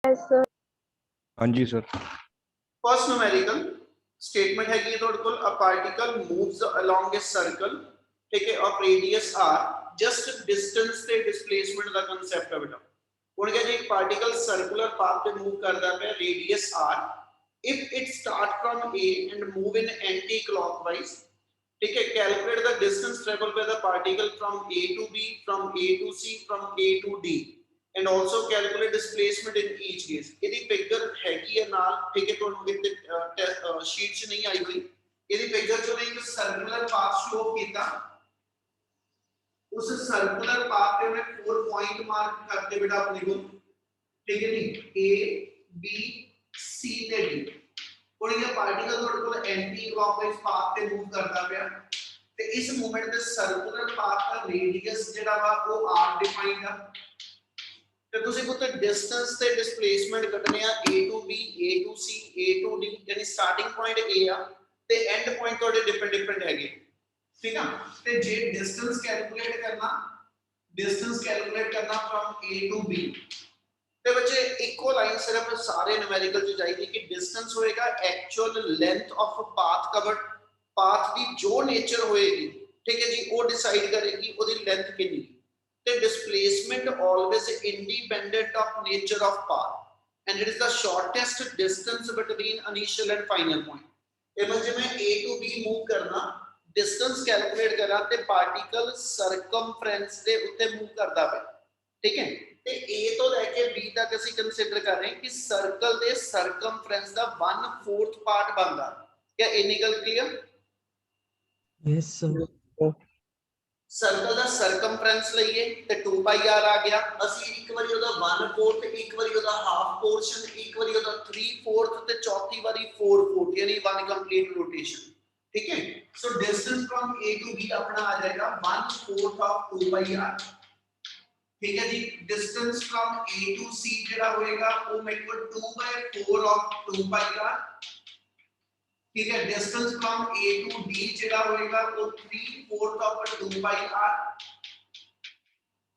Yes, sir. हाँ जी sir. First numerical statement है कि a particle moves along a circle, ठीक है, of radius r, just distance ते डिस्प्लेसमेंट दा कांसेप्ट है बेटा। ਹੁਣ क्या जी एक पार्टिकल सर्कुलर पाथ पे मूव करता है radius r, if it start from a and move in anti clockwise, ठीक है, calculate the distance travel by the particle from a to b, from a to c, from a to d, and also calculate displacement in each case. ਇਹਦੀ figure ਹੈਗੀ ਹੈ ਨਾਲ, ਠੀਕ ਹੈ, ਤੁਹਾਨੂੰ ਇਹਦੇ ਸ਼ੀਟ 'ਚ ਨਹੀਂ ਆਈ ਹੋਈ। ਇਹਦੀ ਫਿਗਰ 'ਚ ਇੱਕ ਸਰਕੂਲਰ ਪਾਥ ਸ਼ੋ ਕੀਤਾ, उस सर्कुलर पाथ पे मैं 4 पॉइंट मार्क करते बेटा अपने को, ठीक है जी, ए बी सी ते डी। और ये पार्टिकल ਤੁਹਾਡੇ ਕੋਲ एंटी क्लॉकवाइज पाथ पे मूव करता ਪਿਆ ਤੇ ਇਸ ਮੂਵਮੈਂਟ ਦੇ ਸਰਕੂਲਰ ਪਾਥ ਦਾ ਰੇਡੀਅਸ ਜਿਹੜਾ ਵਾ ਉਹ r ਡਿਫਾਈਨਡ ਆ ਤੇ ਤੁਸੀਂ ਪੁੱਤ ਡਿਸਟੈਂਸ ਤੇ ਡਿਸਪਲੇਸਮੈਂਟ ਕੱਢਨੇ ਆ a to b, a to c, a to d, ਯਾਨੀ ਸਟਾਰਟਿੰਗ ਪੁਆਇੰਟ a ਆ ਤੇ ਐਂਡ ਪੁਆਇੰਟ ਤੁਹਾਡੇ ਡਿਫਰੈਂਟ ਹੈਗੇ, ठीक है। तो जे डिस्टेंस कैलकुलेट करना फ्रॉम ए टू बी, ਤੇ बच्चे इक्वल लाइन सिर्फ सारे न्यूमेरिकल ਚ ਚਾਹੀਦੀ कि डिस्टेंस होएगा actual length of path covered, path ਦੀ जो नेचर होएगी, ठीक है जी, वो डिसाइड करेगी ਉਹਦੀ लेंथ कितनी, ਤੇ displacement always independent of nature of path and it is the shortest distance between initial and final point. ਇਹ मतलब मैं a to b मूव करना, डिस्टेंस कैलकुलेट करा ते पार्टिकल सर्कमफ्रेंस दे उत्ते मूव करदा पे, ठीक है। ते a तो लेके b तक ਅਸੀਂ कंसीडर कर रहे हैं कि सर्कल दे सर्कमफ्रेंस दा 1/4 पार्ट बनदा। क्या इन्नी गल क्लियर? Yes sir. सर्कल दा सर्कमफ्रेंस लईए ते 2 पाई r आ गया, ਅਸੀਂ ਇੱਕ ਵਾਰੀ ਉਹਦਾ 1/4 ਤੇ ਇੱਕ ਵਾਰੀ ਉਹਦਾ ਹਾਫ ਪੋਰਸ਼ਨ, ਇੱਕ ਵਾਰੀ ਉਹਦਾ 3/4 ਤੇ ਚੌਥੀ ਵਾਰੀ 4/4, यानी वन कंप्लीट रोटेशन, ठीक है। So distance from a to b अपना आ जाएगा 1/4 ऑफ 2 पाई r, ठीक है जी। Distance from a to c जेड़ा होएगा वो मेरे को 2/4 ऑफ 2 पाई r, ठीक है। Distance from a to d जेड़ा होएगा वो 3/4 ऑफ 2 पाई r,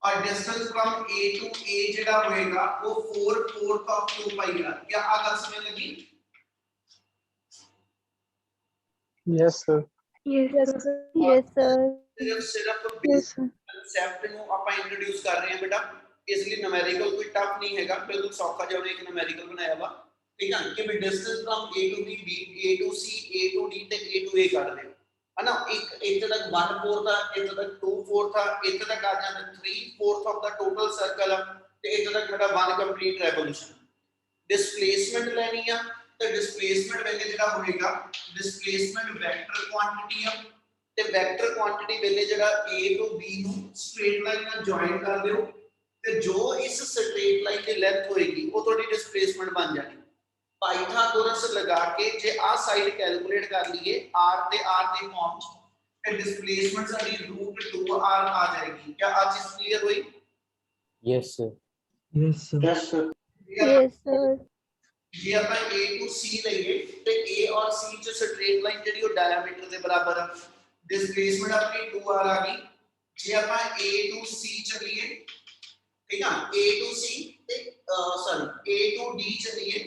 और distance from a to a जेड़ा होएगा वो 4/4 ऑफ 2 पाई r। क्या आ गल समझ लगी? Yes, sir. Yes, sir. Yes, sir. सिर्फ Yes, sir. कांसेप्ट ਨੂੰ ਆਪਾਂ ਇੰਟਰੋਡਿਊਸ ਕਰ ਰਹੇ ਹਾਂ ਬੇਟਾ, ਇਸ ਲਈ ਨੂਮੈਰੀਕਲ ਕੋਈ ਟਫ ਨਹੀਂ ਹੈਗਾ, ਬਿਲਕੁਲ ਸੌਖਾ ਜਿਹਾ ਇੱਕ ਨੂਮੈਰੀਕਲ ਬਣਾਇਆ ਵਾ, ਠੀਕ ਹੈ, ਕਿ ਵੀ distance from a to b, a to c, a to d ਤੇ a to a ਕੱਢ ਲਿਓ, ਹੈ ਨਾ। ਇੱਕ ਇੱਥੇ ਤੱਕ 1/4 ਆ, ਇੱਥੇ ਤੱਕ 2/4 ਆ, ਇੱਥੇ ਤੱਕ ਆ ਜਾਂਦਾ 3/4 ਆਫ ਦਾ ਟੋਟਲ ਸਰਕਲ ਆ, ਤੇ ਇੱਥੇ ਤੱਕ ਮੇਰਾ 1 ਕੰਪਲੀਟ ਰੈਵੋਲੂਸ਼ਨ। डिस्प्लेसमेंट लेनी है तो डिस्प्लेसमेंट वेले जेड़ा होएगा, डिस्प्लेसमेंट वेक्टर क्वांटिटी है ते वेक्टर क्वांटिटी वेले जेड़ा a to b नु स्ट्रेट लाइन नाल जॉइन कर दियो ते जो इस स्ट्रेट लाइन दी लेंथ होएगी वो थोड़ी डिस्प्लेसमेंट बन जानी। पाइथागोरस लगा के जे आ साइड कैलकुलेट कर लिए r ते r दी फॉर्म ते डिस्प्लेसमेंट साडी √2r आ जाएगी। क्या आज चीज क्लियर हुई? Yes sir. Yes sir. Yes, sir. Yes, sir. ये अपन a to c लइए ते a और c जो स्ट्रेट लाइन जेडी वो डायमीटर ਦੇ ਬਰਾਬਰ ਹੈ, डिस्प्लेसमेंट अपनी 2r आ गई। जे अपन a to c चलिए, ठीक है, a to c ते सॉरी a to d चलिए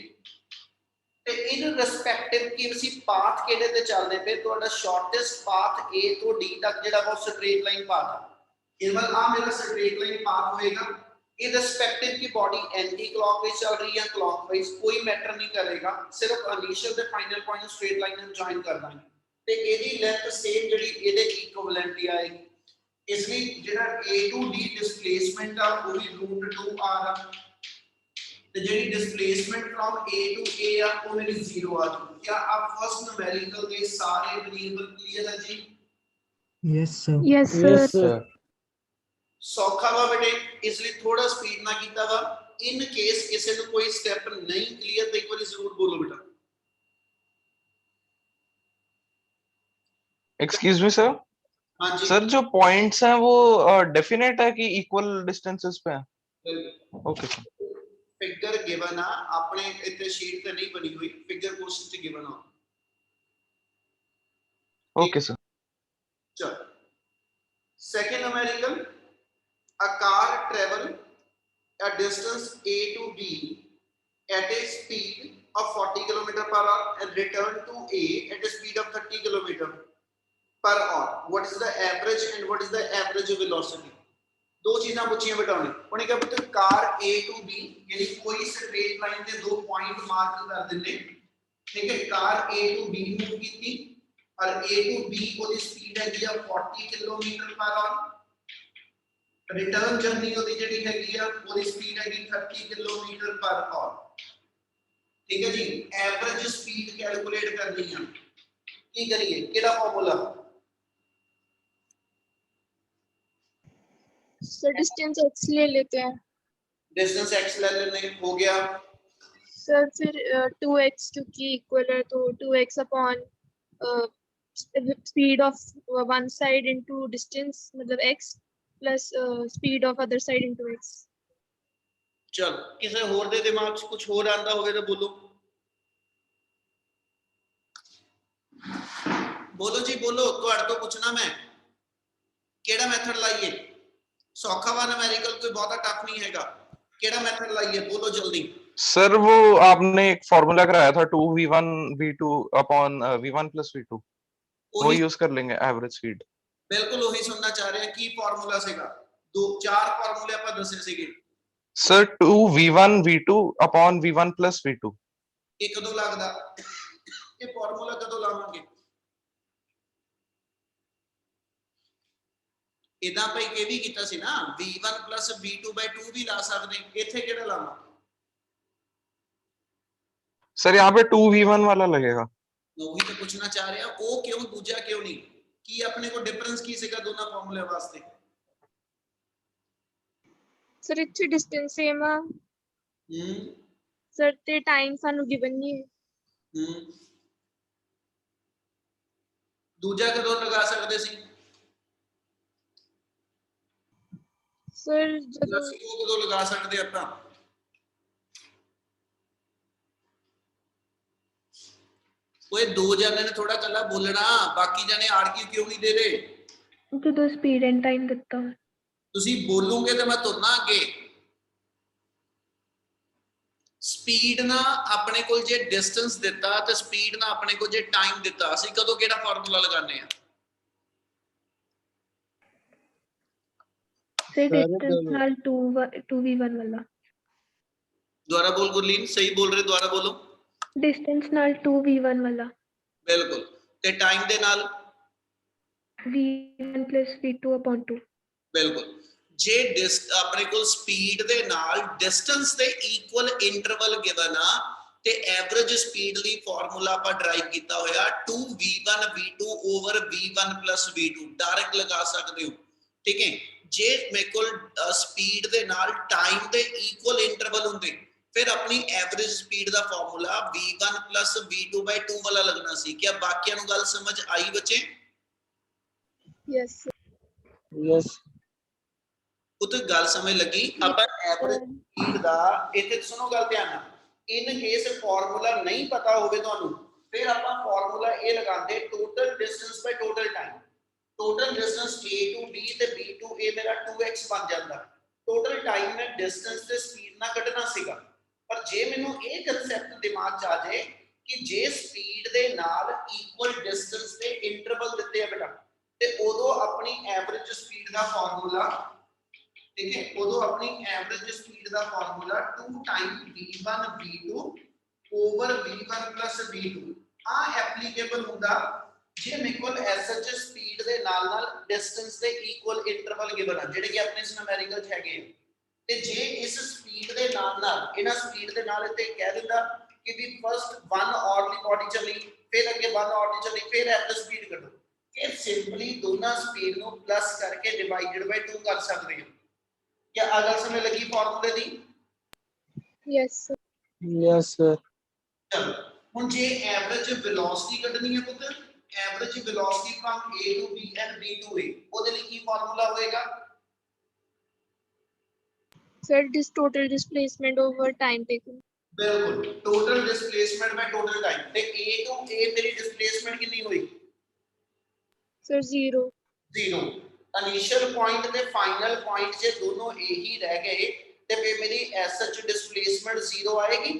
ਤੇ ਇਨ ਰਿਸਪੈਕਟਿਵ ਕਿ ਅਸੀਂ ਪਾਥ ਕਿਹੜੇ ਤੇ ਚੱਲਦੇ ਪਏ, ਤੁਹਾਡਾ ਸ਼ਾਰਟੈਸਟ ਪਾਥ a ਤੋਂ d ਤੱਕ ਜਿਹੜਾ ਉਹ ਸਟ੍ਰੇਟ ਲਾਈਨ ਪਾਥ ਹੈ। केवल आ मेरा स्ट्रेट लाइन पाथ होएगा, इररिस्पेक्टिव की बॉडी एंटी क्लॉकवाइज चल रही है क्लॉकवाइज कोई मैटर नहीं करेगा, सिर्फ इनिशियल ते फाइनल पॉइंट स्ट्रेट लाइन में जॉइन कर ਦਾਂਗੇ ਤੇ ਇਹਦੀ ਲੈਂਥ ਸੇਮ ਜਿਹੜੀ ਇਹਦੇ ਇਕੁਇਵਲੈਂਟ ਹੀ ਆਏਗੀ। ਇਸ ਲਈ ਜਿਹੜਾ a to d ਡਿਸਪਲੇਸਮੈਂਟ ਆ ਉਹ ਵੀ √2r ਆ ਤੇ ਜਿਹੜੀ displacement from a to a ਆ ਉਹ ਮੇਰੀ 0 ਆ ਜਾਊਗੀ। क्या आप फर्स्ट न्यूमेरिकल के सारे वेरिएबल क्लियर है जी? Yes sir. Yes, sir. Yes sir. सौखा वा बेटे, इसलिए थोड़ा स्पीड ना कीता वा। इन केस किसी को कोई स्टेप नहीं क्लियर तो एक बार जरूर बोलो बेटा। Excuse me sir. हाँ जी सर जो पॉइंट्स हैं वो डेफिनेट है कि इक्वल डिस्टेंसेस पे हैं? Okay sir. फिगर गिवन आ, अपने इतने शीट पे नहीं बनी हुई, फिगर क्वेश्चन से गिवन आ। Okay sir. चलो second numerical, a car travel a distance a to b at a speed of 40 km per hour and return to A at a speed of 30 km per hour. What is the average and what is the average velocity? दो चीजें पूछियां बेटा ने उन्हें क्या पुत्र car A to B यानी कोई straight line के दो पॉइंट मार्क कर देने ठीक है car A to B move की थी और A to B को स्पीड है 40 kilometre per our return journey होती जेडी हैगी आ ओदी स्पीड हैगी 30 किलोमीटर पर आवर ठीक है जी एवरेज स्पीड कैलकुलेट करनी है की करिए केड़ा फार्मूला सर डिस्टेंस x ले लेते हैं डिस्टेंस x ले लेने हो गया सर फिर 2x क्योंकि इक्वल है तो 2x upon speed of one side into distance मतलब x plus speed of other side into x चल किसे होर दे दिमाग च कुछ होर आंदा होवे तो बोलो बोलो जी बोलो ਤੁਹਾਡੇ ਤੋਂ ਪੁੱਛਣਾ ਮੈਂ ਕਿਹੜਾ ਮੈਥਡ ਲਾਈਏ सौखा वा न्यूमेरिकल कोई बहुत टफ नहीं हैगा केड़ा मेथड लाइए बोलो जल्दी सर वो आपने एक फार्मूला कराया था 2v1 v2 upon v1 plus v2 वो यूज कर लेंगे एवरेज स्पीड बिल्कुल वही सुनना चाह रहे हैं की फार्मूला सेगा दो चार फार्मूले ਆਪਾਂ ਦੱਸੇ ਸੀਗੇ sir 2v1 v2 upon v1 plus v2 ਇਹ ਕਦੋਂ ਲੱਗਦਾ ਇਹ ਫਾਰਮੂਲਾ ਕਦੋਂ ਲਾਵਾਂਗੇ ਇਦਾਂ ਭਾਈ ਇਹ ਵੀ ਕੀਤਾ ਸੀ ਨਾ v1 v2/2 ਵੀ ਲਾ ਸਕਦੇ ਇੱਥੇ ਕਿਹੜਾ ਲਾਵਾਂ सर यहाँ पे 2v1 वाला लगेगा ਉਹੀ ਤਾਂ ਪੁੱਛਣਾ ਚਾਹ ਰਿਹਾ ਉਹ ਕਿਉਂ ਦੂਜਾ ਕਿਉਂ ਨਹੀਂ ਕੀ ਆਪਣੇ ਕੋਲ ਡਿਫਰੈਂਸ ਕੀ ਸੀਗਾ ਦੋਨਾਂ ਫਾਰਮੂਲੇ ਵਾਸਤੇ ਸਰ ਇੱਥੇ ਡਿਸਟੈਂਸ ਸੇਮ ਆ ਸਰ ਤੇ ਟਾਈਮ ਸਾਨੂੰ ਗਿਵਨ ਨਹੀਂ ਹੈ ਦੂਜਾ ਕਦੋਂ ਲਗਾ ਸਕਦੇ ਸੀ सर ਜਦੋਂ ਕਦੋਂ ਲਗਾ ਸਕਦੇ ਆਪਾਂ ਓਏ ਦੋ ਜਣੇ ਨੇ ਥੋੜਾ ਕੱਲਾ ਬੋਲਣਾ ਬਾਕੀ ਜਣੇ ਆਰਗੂ ਕਿਉਂ ਨਹੀਂ ਦੇ ਰਹੇ ਜਦੋਂ ਸਪੀਡ ਐਂਡ ਟਾਈਮ ਦਿੱਤਾ ਤੁਸੀਂ ਬੋਲੋਗੇ ਤੇ ਮੈਂ ਤੁਰਨਾ ਅੱਗੇ ਸਪੀਡ ਨਾ ਆਪਣੇ ਕੋਲ ਜੇ ਡਿਸਟੈਂਸ ਦਿੱਤਾ ਤੇ ਸਪੀਡ ਨਾ ਆਪਣੇ ਕੋਲ ਜੇ ਟਾਈਮ ਦਿੱਤਾ ਅਸੀਂ ਕਦੋਂ ਕਿਹੜਾ ਫਾਰਮੂਲਾ ਲਗਾਉਂਦੇ ਆ से डिस्टेंस नाल 2v1 वाला दोबारा बोल गुरलीन सही बोल रहे दोबारा बोलो डिस्टेंस नाल 2v1 वाला बिल्कुल ते टाइम दे नाल v1 + v2 / 2 बिल्कुल जे अपने को स्पीड दे नाल डिस्टेंस दे इक्वल इंटरवल गिवन आ ते एवरेज स्पीड ਲਈ ਫਾਰਮੂਲਾ ਆਪਾਂ ਡਰਾਈਵ ਕੀਤਾ ਹੋਇਆ 2v1 v2 / v1 + v2 direct लगा सकते हो ठीक है जे मेरे को स्पीड दे नाल टाइम दे इक्वल इंटरवल हुंदे फिर अपनी एवरेज स्पीड दा फार्मूला v1 + v2/2 वाला लगना सी क्या बाकियां नु गल समझ आई बच्चे यस यस उत गल समझ लगी अपन एवरेज स्पीड दा इथे सुनो गल ध्यान नाल इन केस फार्मूला नहीं पता होवे ਤੁਹਾਨੂੰ फिर ਆਪਾਂ फार्मूला ए लगांदे total distance by total time total distance a to b ਤੇ b to a ਮੇਰਾ 2x ਬਣ ਜਾਂਦਾ ਟੋਟਲ ਟਾਈਮ ਮੈਂ ਡਿਸਟੈਂਸ ਤੇ ਸਪੀਡ ਨਾ ਕੱਢਣਾ ਸੀਗਾ ਪਰ ਜੇ ਮੈਨੂੰ ਇਹ ਕਨਸੈਪਟ ਦਿਮਾਗ ਚ ਆ ਜਾਏ ਕਿ ਜੇ ਸਪੀਡ ਦੇ ਨਾਲ ਇਕੁਅਲ ਡਿਸਟੈਂਸ ਤੇ ਇੰਟਰਵਲ ਦਿੱਤੇ ਆ ਬੇਟਾ ਤੇ ਉਦੋਂ ਆਪਣੀ ਐਵਰੇਜ ਸਪੀਡ ਦਾ ਫਾਰਮੂਲਾ ਠੀਕ ਹੈ ਉਦੋਂ ਆਪਣੀ ਐਵਰੇਜ ਸਪੀਡ ਦਾ formula 2 time v1 v2 over v1 + v2 ਆ ਐਪਲੀਕੇਬਲ ਹੁੰਦਾ ਜੇ ਮੇਰੇ ਕੋਲ ਐਸਐਚ ਸਪੀਡ ਦੇ ਨਾਲ ਨਾਲ ਡਿਸਟੈਂਸ ਦੇ ਇਕੁਅਲ ਇੰਟਰਵਲ ਗਿਵਨ ਆ ਜਿਹੜੇ ਕਿ ਆਪਣੇ ਇਸ ਨਿਊਮੈਰੀਕਲ ਚ ਹੈਗੇ ਤੇ ਜੇ ਇਸ ਸਪੀਡ ਦੇ ਨਾਲ ਨਾਲ ਇਹਨਾਂ ਸਪੀਡ ਦੇ ਨਾਲ ਇੱਥੇ ਕਹਿ ਦਿੰਦਾ ਕਿ ਵੀ ਫਸਟ 1 ਆਰਲੀ ਬਾਡੀ ਚੱਲੀ ਫਿਰ ਅੱਗੇ 1 ਆਰਲੀ ਚੱਲੀ ਫਿਰ ਐਵਰੇਜ ਸਪੀਡ ਕੱਢੋ ਇਹ ਸਿੰਪਲੀ ਦੋਨਾਂ ਸਪੀਡ ਨੂੰ ਪਲੱਸ ਕਰਕੇ ਡਿਵਾਈਡਡ ਬਾਈ 2 ਕਰ ਸਕਦੇ ਹੋ ਕੀ ਅਗਰ ਸਮਝ ਲੱਗੀ ਫਾਰਮੂਲੇ ਦੀ यस यस सर ਚਲੋ ਹੁਣ ਜੇ ਐਵਰੇਜ ਵੈਲੋਸਿਟੀ ਕੱਢਣੀ ਹੈ ਪੁੱਤ average velocity from a to b and b to a ਉਹਦੇ ਲਈ ਕੀ ਫਾਰਮੂਲਾ ਹੋਏਗਾ sir this total displacement over time taken ਬਿਲकुल total displacement by total time ਤੇ a to a ਮੇਰੀ डिस्प्लेसमेंट ਕਿੰਨੀ ਹੋਈ सर 0 0 इनिशियल पॉइंट ਤੇ फाइनल पॉइंट ਜੇ ਦੋਨੋਂ a ਹੀ ਰਹਿ ਗਏ ਤੇ ਫਿਰ ਮੇਰੀ ਐਸਐਚ डिस्प्लेसमेंट 0 ਆਏਗੀ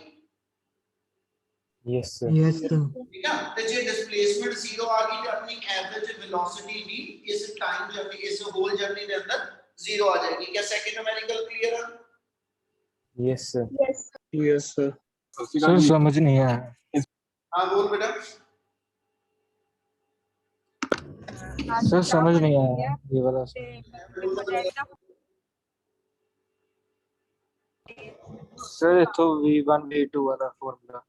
Yes, sir. Yes, sir. ठीक है ਤੇ ਜੇ ਡਿਸਪਲੇਸਮੈਂਟ 0 ਆ ਗਈ ਤੇ ਆਪਣੀ ਐਵਰੇਜ ਵੈਲੋਸਿਟੀ ਵੀ ਇਸ ਟਾਈਮ ਜਰਨੀ ਇਸ ਹੋਲ ਜਰਨੀ ਦੇ ਅੰਦਰ 0 ਆ ਜਾਏਗੀ क्या सेकंड न्यूमेरिकल क्लियर है Yes, sir. Yes, sir. Sir समझ नहीं आया। हां बोल बेटा सर समझ नहीं आया ये वाला। सर इथों V1 V2 वाला फॉर्मूला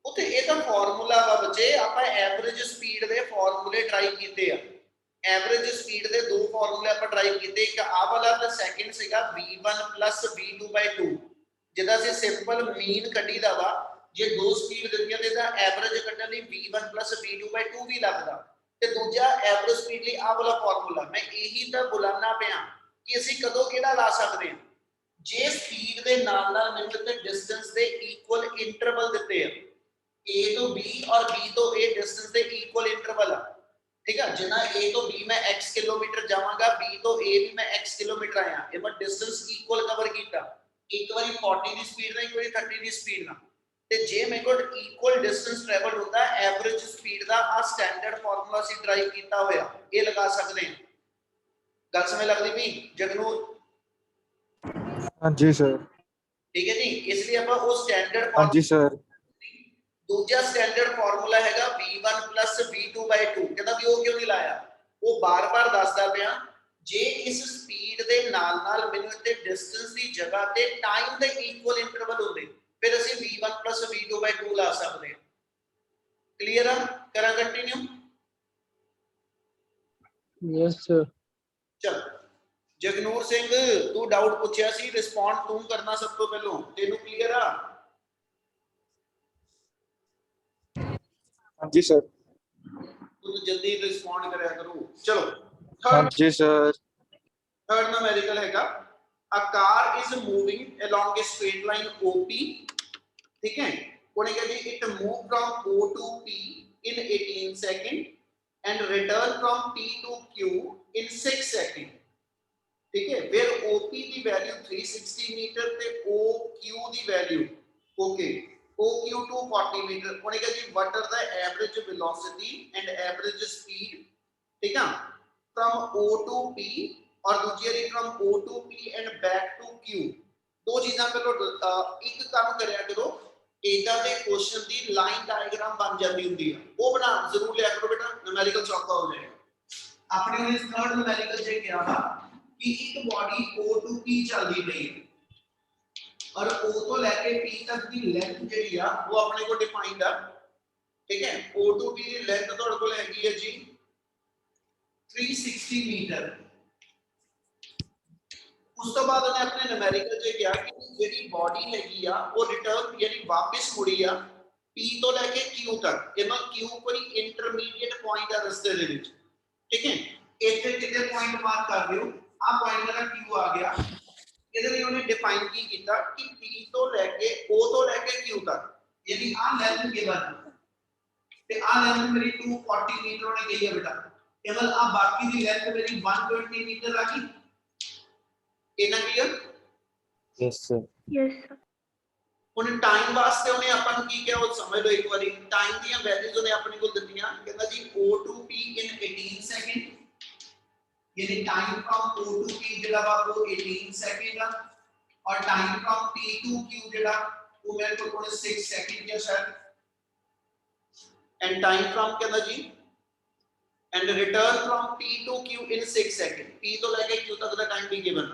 ਉਤੇ ਇਹ ਤਾਂ ਫਾਰਮੂਲਾ ਵਾ ਬੱਚੇ ਆਪਾਂ ਐਵਰੇਜ ਸਪੀਡ ਦੇ ਫਾਰਮੂਲੇ ਟਰਾਈ ਕੀਤੇ ਆ ਐਵਰੇਜ ਸਪੀਡ ਦੇ ਦੋ ਫਾਰਮੂਲੇ ਆਪਾਂ ਟਰਾਈ ਕੀਤੇ ਇੱਕ ਆ ਵਾਲਾ ਤੇ ਸੈਕਿੰਡ ਸੀਗਾ v1 v2/2 ਜਿਹਦਾ ਅਸੀਂ ਸਿੰਪਲ ਮੀਨ ਕੱਢੀਦਾ ਵਾ ਜੇ ਦੋ ਸਪੀਡ ਦਿੱਤੀਆਂ ਤੇ ਇਹਦਾ ਐਵਰੇਜ ਕੱਢਣ ਲਈ v1 v2/2 ਵੀ ਲੱਗਦਾ ਤੇ ਦੂਜਾ ਐਵਰੇਜ ਸਪੀਡ ਲਈ ਆ ਵਾਲਾ ਫਾਰਮੂਲਾ ਮੈਂ ਇਹੀ ਤਾਂ ਬੁਲਾਣਾ ਪਿਆ ਕਿ ਅਸੀਂ ਕਦੋਂ ਕਿਹੜਾ ਲਾ ਸਕਦੇ ਹਾਂ ਜੇ ਸਪੀਡ ਦੇ ਨਾਲ ਨਾਲ ਮੈਨੂੰ ਤੇ ਡਿਸਟੈਂਸ ਦੇ ਇਕੁਅਲ ਇੰਟਰਵਲ ਦਿੱਤੇ ਆ A to B और B to A डिस्टेंस ਦੇ ਇਕੁਅਲ ਇੰਟਰਵਲ ਆ ਠੀਕ ਆ ਜਿੰਨਾ A ਤੋਂ B ਮੈਂ x ਕਿਲੋਮੀਟਰ ਜਾਵਾਂਗਾ B ਤੋਂ A ਵੀ ਮੈਂ x ਕਿਲੋਮੀਟਰ ਆਇਆ ਇਹ ਮੈਂ ਡਿਸਟੈਂਸ ਇਕੁਅਲ ਕਵਰ ਕੀਤਾ ਇੱਕ ਵਾਰੀ 40 ਦੀ ਸਪੀਡ ਨਾਲ ਇੱਕ ਵਾਰੀ 30 ਦੀ ਸਪੀਡ ਨਾਲ ਤੇ ਜੇ ਮੇਰੇ ਕੋਲ ਇਕੁਅਲ ਡਿਸਟੈਂਸ ਟਰੈਵਲ ਹੁੰਦਾ ਐਵਰੇਜ ਸਪੀਡ ਦਾ ਆ ਸਟੈਂਡਰਡ ਫਾਰਮੂਲਾ ਸੀ ਟਰਾਈ ਕੀਤਾ ਹੋਇਆ ਇਹ ਲਗਾ ਸਕਦੇ ਹਾਂ ਗੱਲ ਸਮਝ ਲੱਗਦੀ ਵੀ ਜਗਨੂਰ हाँ जी सर। ਠੀਕ ਹੈ ਜੀ ਇਸ ਲਈ ਆਪਾਂ ਉਹ ਸਟੈਂਡਰਡ हाँ जी सर। ਦੂਜਾ ਸਟੈਂਡਰਡ ਫਾਰਮੂਲਾ ਹੈਗਾ v1 v2/2 ਕਹਿੰਦਾ ਵੀ ਉਹ ਕਿਉਂ ਨਹੀਂ ਲਾਇਆ ਉਹ ਬਾਰ-ਬਾਰ ਦੱਸਦਾ ਪਿਆ ਜੇ ਇਸ ਸਪੀਡ ਦੇ ਨਾਲ-ਨਾਲ ਮੈਨੂੰ ਇੱਥੇ ਡਿਸਟੈਂਸ ਦੀ ਜਗ੍ਹਾ ਤੇ ਟਾਈਮ ਦੇ ਇਕੁਅਲ ਇੰਟਰਵਲ ਹੁੰਦੇ ਫਿਰ ਅਸੀਂ v1 v2/2 ਲਾ ਸਕਦੇ ਹਾਂ ਕਲੀਅਰ ਆ ਕਰਾਂ ਕੰਟੀਨਿਊ Yes, sir. ਚਲ ਜਗਨੂਰ ਸਿੰਘ ਤੂੰ ਡਾਊਟ ਪੁੱਛਿਆ ਸੀ ਰਿਸਪੌਂਡ ਤੂੰ ਕਰਨਾ ਸਭ ਤੋਂ ਪਹਿਲਾਂ ਤੈਨੂੰ ਕਲੀਅਰ ਆ हाँ जी सर। ਤੂੰ ਜਲਦੀ ਰਿਸਪੌਂਡ ਕਰਿਆ ਕਰੋ ਚਲੋ हाँ जी सर। थर्ड न्यूमेरिकल हैगा a car is moving along a straight line OP ठीक है कोने क्या जी it move from O to P in 18 second and return from P to Q in 6 second ठीक है where OP की value 360 meter ते OQ की value okay OQ to 40 meter कोने क्या जी what are the average velocity and average speed ठीक है from O to P और दूसरी वाली from O to P and back to Q दो चीज़ां करो एक काम करया करो इदा दे क्वेश्चन दी लाइन डायग्राम बन जाती हुंदी है वो बना जरूर लिया करो बेटा न्यूमेरिकल सौखा हो जाएगा अपने इस थर्ड न्यूमेरिकल से क्या था कि एक बॉडी O to P चलती पई है और O तो लेके P तक की लेंथ जेडी आ वो अपने को डिफाइंड है ठीक है O to P की लेंथ ਤੁਹਾਡੇ ਕੋਲ ਹੈਗੀ ਹੈ ਜੀ 360 मीटर ਉਸ ਤੋਂ ਬਾਅਦ ਉਹਨੇ ਆਪਣੇ ਨਿਊਮੈਰੀਕਲ ਜੇ ਕਿਹਾ ਕਿ ਜਿਹੜੀ ਬਾਡੀ ਹੈਗੀ ਆ ਉਹ ਰਿਟਰਨ ਜਿਹੜੀ ਵਾਪਸ ਮੁੜੀ ਆ P ਤੋਂ ਲੈ ਕੇ Q ਤੱਕ ਇਹਨਾਂ Q ਕੋਈ ਇੰਟਰਮੀਡੀਏਟ ਪੁਆਇੰਟ ਆ ਰਸਤੇ ਦੇ ਵਿੱਚ ਠੀਕ ਹੈ ਇੱਥੇ ਕਿਤੇ ਪੁਆਇੰਟ ਮਾਰਕ ਕਰ ਲਿਓ ਆ ਪੁਆਇੰਟ ਮੇਰਾ Q ਆ ਗਿਆ ਇਹਦੇ ਲਈ ਉਹਨੇ ਡਿਫਾਈਨ ਕੀ ਕੀਤਾ ਕਿ P ਤੋਂ ਲੈ ਕੇ O ਤੋਂ ਲੈ ਕੇ Q ਤੱਕ ਯਾਨੀ ਆ ਲੈਂਥ ਗਿਵਨ ਤੇ ਆ ਲੈਂਥ ਮੇਰੀ 240 ਮੀਟਰ ਉਹਨੇ ਕਹੀ ਹੈ ਬੇਟਾ केवल आ बाकी दी लेंथ मेरी 120 मीटर आ गई इतना क्लियर Yes, sir. ਹੁਣ ਟਾਈਮ ਵਾਸਤੇ ਉਹਨੇ ਆਪਾਂ ਨੂੰ ਕੀ ਕਿਹਾ ਉਹ ਸਮਝ ਲਓ ਇੱਕ ਵਾਰੀ ਟਾਈਮ ਦੀਆਂ ਵੈਲਿਊਜ਼ ਉਹਨੇ ਆਪਣੇ ਕੋਲ ਦਿੱਤੀਆਂ ਕਹਿੰਦਾ ਜੀ O to P in 18 second ਯਾਨੀ time firm O to P ਜਿਹੜਾ ਵਾ ਉਹ 18 ਸੈਕਿੰਡ ਆ ਔਰ time firm P to Q ਜਿਹੜਾ ਉਹ ਮੇਰੇ ਕੋਲ ਕੋਲ 6 ਸੈਕਿੰਡ ਹੈ ਸ਼ਾਇਦ ਐਂਡ ਟਾਈਮ ਫਰਮ ਕਹਿੰਦਾ ਜੀ and return from P to Q in 6 seconds P ਤੋਂ ਲੈ ਕੇ Q ਤੱਕ ਦਾ ਟਾਈਮ ਵੀ ਗਿਵਨ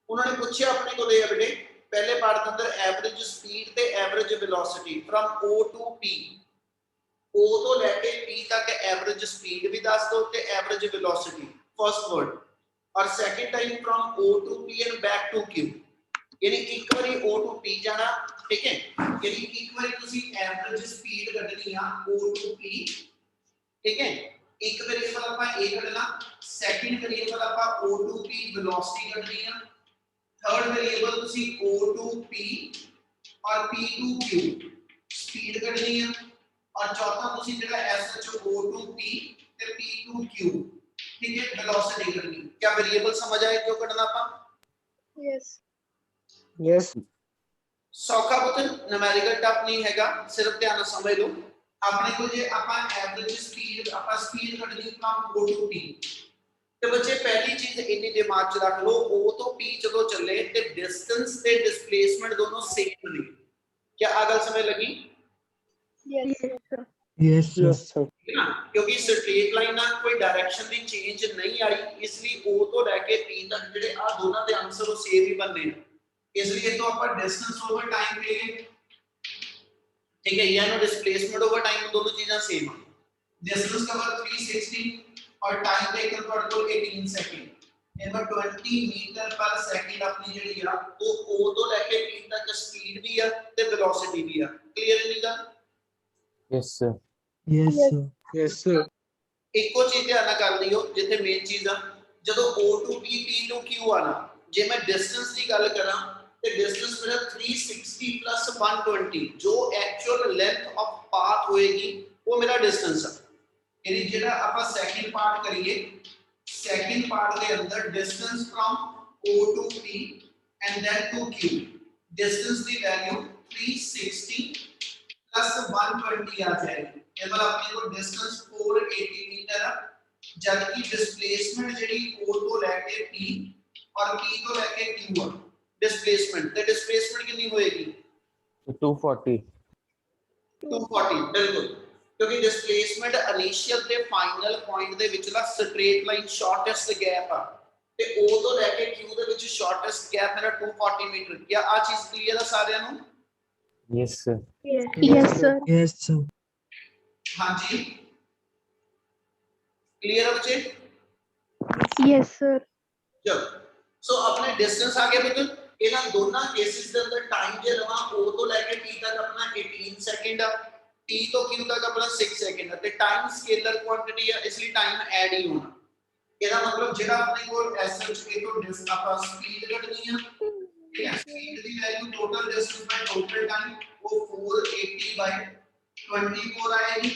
ਉਹਨਾਂ ਨੇ ਪੁੱਛਿਆ ਆਪਣੇ ਕੋਲ ਇਹ ਬੇਟੇ ਪਹਿਲੇ ਪਾਰਟ ਦੇ ਅੰਦਰ ਐਵਰੇਜ ਸਪੀਡ ਤੇ average velocity from O to P O ਤੋਂ ਲੈ ਕੇ P ਤੱਕ ਐਵਰੇਜ ਸਪੀਡ ਵੀ ਦੱਸ ਦਿਓ ਤੇ ਐਵਰੇਜ ਵੈਲੋਸਿਟੀ ਫਰਸਟ ਵਰਡ ਔਰ second time from O to P and back to Q ਯਾਨੀ ਇੱਕ ਵਾਰੀ O to P ਜਾਣਾ ਠੀਕ ਹੈ ਯਾਨੀ ਇੱਕ ਵਾਰੀ ਤੁਸੀਂ ਐਵਰੇਜ ਸਪੀਡ ਕੱਢਣੀ ਆ O to P ਠੀਕ ਹੈ एक वेरिएबल ਆਪਾਂ a ਕੱਢਣਾ ਸੈਕਿੰਡ ਵੇਰੀਏਬਲ ਆਪਾਂ O to P ਵੈਲੋਸਿਟੀ ਕੱਢਣੀ ਆ ਥਰਡ ਵੇਰੀਏਬਲ ਤੁਸੀਂ O to P ਔਰ P to Q ਸਪੀਡ ਕੱਢਣੀ ਆ ਔਰ ਚੌਥਾ ਤੁਸੀਂ ਜਿਹੜਾ S O to P ਤੇ P to Q ਠੀਕ ਹੈ ਵੈਲੋਸਿਟੀ ਕੱਢਣੀ क्या वेरिएबल समझ आए जो ਕੱਢਣਾ ਆਪਾਂ Yes. Yes. ਸੌਖਾ ਪੁੱਤ numerical ਟਫ ਨਹੀਂ ਹੈਗਾ ਸਿਰਫ ਧਿਆਨ ਨਾਲ ਸਮਝ ਲਓ ਆਪਣੇ ਕੋਲ ਜੇ ਆਪਾਂ ਐਵਰੇਜ ਸਪੀਡ ਆਪਾਂ ਸਪੀਡ ਕੱਢਣੀ ਫਰਮ O to P ਤੇ ਬੱਚੇ ਪਹਿਲੀ ਚੀਜ਼ ਇੰਨੀ ਦਿਮਾਗ 'ਚ ਰੱਖ ਲਓ O ਤੋਂ P ਜਦੋਂ ਚੱਲੇ ਤੇ ਡਿਸਟੈਂਸ ਤੇ ਡਿਸਪਲੇਸਮੈਂਟ ਦੋਨੋਂ ਸੇਮ ਨੇ ਕੀ ਆ ਗੱਲ ਸਮਝ ਲੱਗੀ Yes, sir. Yes, sir. Yes, sir. है ना क्योंकि स्ट्रेट लाइन ਨਾਲ ਕੋਈ डायरेक्शन ਦੀ ਚੇਂਜ ਨਹੀਂ ਆਈ ਇਸ ਲਈ O ਤੋਂ ਲੈ ਕੇ P ਤੱਕ ਜਿਹੜੇ ਆ ਦੋਨਾਂ ਦੇ ਆਨਸਰ ਉਹ ਸੇਮ ਹੀ ਬਣਨੇ ਆ ਇਸ ਲਈ ਇਹ ਤੋਂ ਆਪਾਂ ਡਿਸਟੈਂਸ ਓਵਰ ਟਾਈਮ ਲਈਏ ठीक है यानी डिस्प्लेसमेंट ओवर टाइम दोनों चीजें सेम है डिस्टेंस कवर 360 और टाइम टेकन पर तो 18 सेकंड इनमें 20 मीटर पर सेकंड अपनी जेडी है वो O तो लेके P तक स्पीड भी है ते वेलोसिटी भी है क्लियर है निका Yes, sir. Yes, sir. Yes, sir. ਇੱਕੋ ਚੀਜ਼ ਧਿਆਨ ਨਾਲ ਕਰ ਲਿਓ ਜਿੱਥੇ ਮੇਨ ਚੀਜ਼ ਆ ਜਦੋਂ O to P P to Q ਆਣਾ ਜੇ ਮੈਂ ਡਿਸਟੈਂਸ ਦੀ ਗੱਲ ਕਰਾਂ ਤੇ ਡਿਸਟੈਂਸ ਮੇਰਾ 360 120 ਜੋ ਐਕਚੁਅਲ ਲੈਂਥ ਆਫ ਪਾਥ ਹੋਏਗੀ ਉਹ ਮੇਰਾ ਡਿਸਟੈਂਸ ਆ ਯਾਨੀ ਜਿਹੜਾ ਆਪਾਂ ਸੈਕਿੰਡ ਪਾਰਟ ਕਰੀਏ ਸੈਕਿੰਡ ਪਾਰਟ ਦੇ ਅੰਦਰ distance from O to P and then to Q distance ਦੀ ਵੈਲਿਊ 360 120 ਆ ਜਾਏਗੀ ਇਹ ਵਾਲਾ ਆਪਣੇ ਕੋਲ ਡਿਸਟੈਂਸ 480 ਮੀਟਰ ਆ ਜਦਕਿ ਡਿਸਪਲੇਸਮੈਂਟ ਜਿਹੜੀ O ਤੋਂ ਲੈ ਕੇ P और P ਤੋਂ ਲੈ ਕੇ Q ਆ डिस्प्लेसमेंट ਤੇ डिस्प्लेसमेंट ਕਿੰਨੀ ਹੋਏਗੀ 240. 240 ਬਿਲਕੁਲ ਕਿਉਂਕਿ ਡਿਸਪਲੇਸਮੈਂਟ ਇਨੀਸ਼ੀਅਲ ਤੇ ਫਾਈਨਲ ਪੁਆਇੰਟ ਦੇ ਵਿਚਲਾ ਸਟ੍ਰੇਟ ਲਾਈਨ ਸ਼ਾਰਟੈਸਟ ਗੈਪ ਆ ਤੇ O ਤੋਂ ਲੈ ਕੇ Q ਦੇ ਵਿੱਚ ਸ਼ਾਰਟੈਸਟ ਗੈਪ ਮੇਰਾ 240 ਮੀਟਰ ਕੀ ਆ ਚੀਜ਼ ਕਲੀਅਰ ਆ ਸਾਰਿਆਂ ਨੂੰ Yes, sir. Yes, sir. Yes, sir. ਹਾਂਜੀ ਕਲੀਅਰ ਆ ਬੱਚੇ Yes, sir. ਚਲੋ ਸੋ ਆਪਣੇ ਡਿਸਟੈਂਸ ਆ ਗਿਆ ਬਿਲਕੁਲ ਇਹਨਾਂ ਦੋਨਾਂ ਕੇਸਿਸ ਦੇ ਅੰਦਰ ਟਾਈਮ ਜੇ ਲਵਾਂ O ਤੋਂ ਲੈ ਕੇ T ਤੱਕ ਆਪਣਾ 18 ਸੈਕਿੰਡ ਆ T ਤੋਂ Q ਤੱਕ ਆਪਣਾ 6 ਸੈਕਿੰਡ ਆ ਤੇ ਟਾਈਮ ਸਕੇਲਰ ਕੁਆਂਟੀਟੀ ਆ ਇਸ ਲਈ ਟਾਈਮ ਐਡ ਹੀ ਹੋਣਾ ਇਹਦਾ ਮਤਲਬ ਜਿਹੜਾ ਆਪਣੇ ਕੋਲ SHK ਤੋਂ ਡਿਸਟੈਂਸ ਆਪਾਂ ਸਪੀਡ ਕੱਢਣੀ ਆ ਠੀਕ ਹੈ ਸਪੀਡ ਦੀ ਵੈਲਿਊ ਟੋਟਲ ਡਿਸਟੈਂਸ ਬਾਈ ਟੋਟਲ ਟਾਈਮ ਉਹ 480 ਬਾਈ 24 ਆਏਗੀ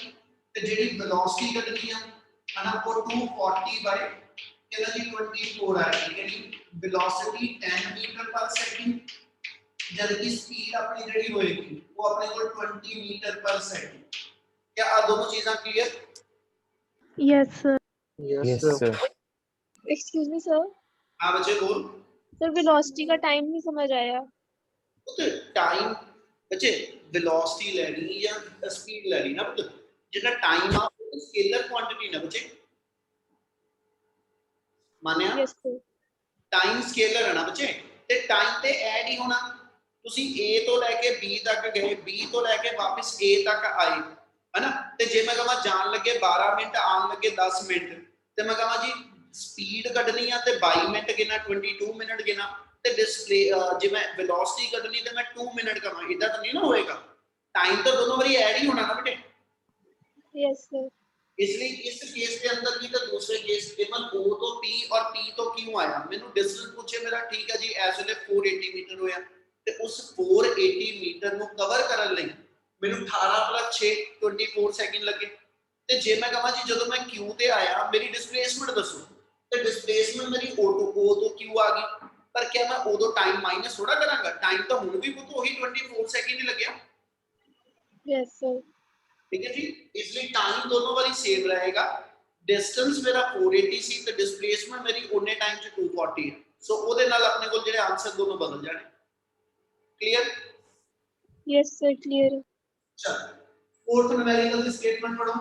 ਤੇ ਜਿਹੜੀ ਵੈਲੋਸਿਟੀ ਕੱਢਣੀ ਆ ਹਨਾ ਉਹ 240 ਬਾਈ ਕਿੰਨਾ ਜੀ 24 ਆਏਗੀ ਯਾਨੀ velocity 10 meter per second जबकि स्पीड अपनी ਜਿਹੜੀ ਹੋਏਗੀ ਉਹ ਆਪਣੇ ਕੋਲ 20 meter per second क्या ਆ ਦੋਨੋਂ ਚੀਜ਼ਾਂ clear Yes, sir. Yes, Yes, sir. sir. Excuse me, sir. ਹਾਂ ਬੱਚੇ ਬੋਲ Sir, velocity का time नहीं समझ आया. ਉਹ ਤੇ ਟਾਈਮ ਬੱਚੇ velocity ਲੈਣੀ ਜਾਂ ਸਪੀਡ ਲੈਣੀ ਨਾ ਪੁੱਤ ਜਿਹੜਾ ਟਾਈਮ ਆ ਉਹ ਸਕੇਲਰ ਕੁਆਂਟੀਟੀ ਨਾ ਬੱਚੇ ਮੰਨਿਆ Yes, sir. ਟਾਈਮ ਸਕੇਲਰ ਹੈ ਨਾ ਬੱਚੇ ਤੇ ਟਾਈਮ ਤੇ ਐਡ ਹੀ ਹੋਣਾ ਤੁਸੀਂ A ਤੋਂ ਲੈ ਕੇ B ਤੱਕ ਗਏ B ਤੋਂ ਲੈ ਕੇ ਵਾਪਸ A ਤੱਕ ਆਏ ਹੈਨਾ ਤੇ ਜੇ ਮੈਂ ਕਹਾਂ ਜਾਣ ਲੱਗੇ 12 ਮਿੰਟ ਆਉਣ ਲੱਗੇ 10 ਮਿੰਟ ਤੇ ਮੈਂ ਕਹਾਂ ਜੀ ਸਪੀਡ ਕੱਢਣੀ ਆ ਤੇ 22 ਮਿੰਟ ਗਿਣਾ 22 ਮਿੰਟ ਗਿਣਾ ਤੇ ਡਿਸਪਲੇ ਜੇ ਮੈਂ ਵੈਲੋਸਿਟੀ ਕੱਢਣੀ ਤੇ ਮੈਂ 2 ਮਿੰਟ ਕਰਾਂ ਇਦਾਂ ਤਾਂ ਨਹੀਂ ਨਾ ਹੋਏਗਾ ਟਾਈਮ ਤਾਂ ਦੋਨੋਂ ਵਾਰੀ ਐਡ ਹੀ ਹੋਣਾ ਨਾ ਬੇਟੇ Yes, sir. इसलिए इस केस के अंदर भी तो दूसरे केस केवल O तो P और P तो Q आया मेनू डिस्टेंस पूछे मेरा ठीक है जी इस वेले 480 मीटर होया ते उस 480 मीटर नु कवर करन लई मेनू 18 + 6 24 सेकंड लगे ते जे मैं कहां जी जदों मैं Q ते आया मेरी डिस्प्लेसमेंट दसो ते डिस्प्लेसमेंट मेरी O तो Q आ गई पर क्या मैं उदो टाइम माइनस थोड़ा करांगा टाइम तो हुण भी तो वही 24 सेकंड ही लगया Yes, sir. ठीक है जी इसलिए टाइम दोनों वाली सेम रहेगा डिस्टेंस मेरा 480 सी ਤੇ डिस्प्लेसमेंट मेरी ਉਹਨੇ ਟਾਈਮ ਚ 240 ਹੈ ਸੋ ਉਹਦੇ ਨਾਲ ਆਪਣੇ ਕੋਲ ਜਿਹੜੇ ਆਨਸਰ ਦੋਨੋਂ ਬਦਲ ਜਾਣੇ ਕਲੀਅਰ Yes, sir. Clear. ਚਲ ਫੋਰਥ ਨੂਮੈਰਿਕਲ ਦੀ ਸਟੇਟਮੈਂਟ ਪੜੋ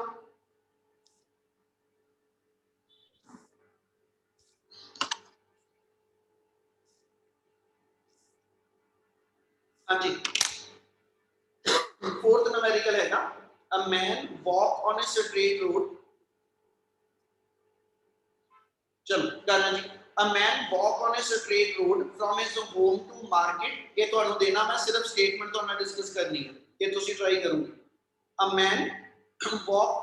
ਹਾਂਜੀ फोर्थ numerical है ना a man walk on a straight road चलो करना जी a man walk on a straight road from his home to market ये ਤੁਹਾਨੂੰ ਦੇਣਾ ਮੈਂ ਸਿਰਫ ਸਟੇਟਮੈਂਟ ਤੁਹਾਨੂੰ ਡਿਸਕਸ ਕਰਨੀ ਹੈ ਇਹ ਤੁਸੀਂ ਟਰਾਈ ਕਰੋਗੇ a man walk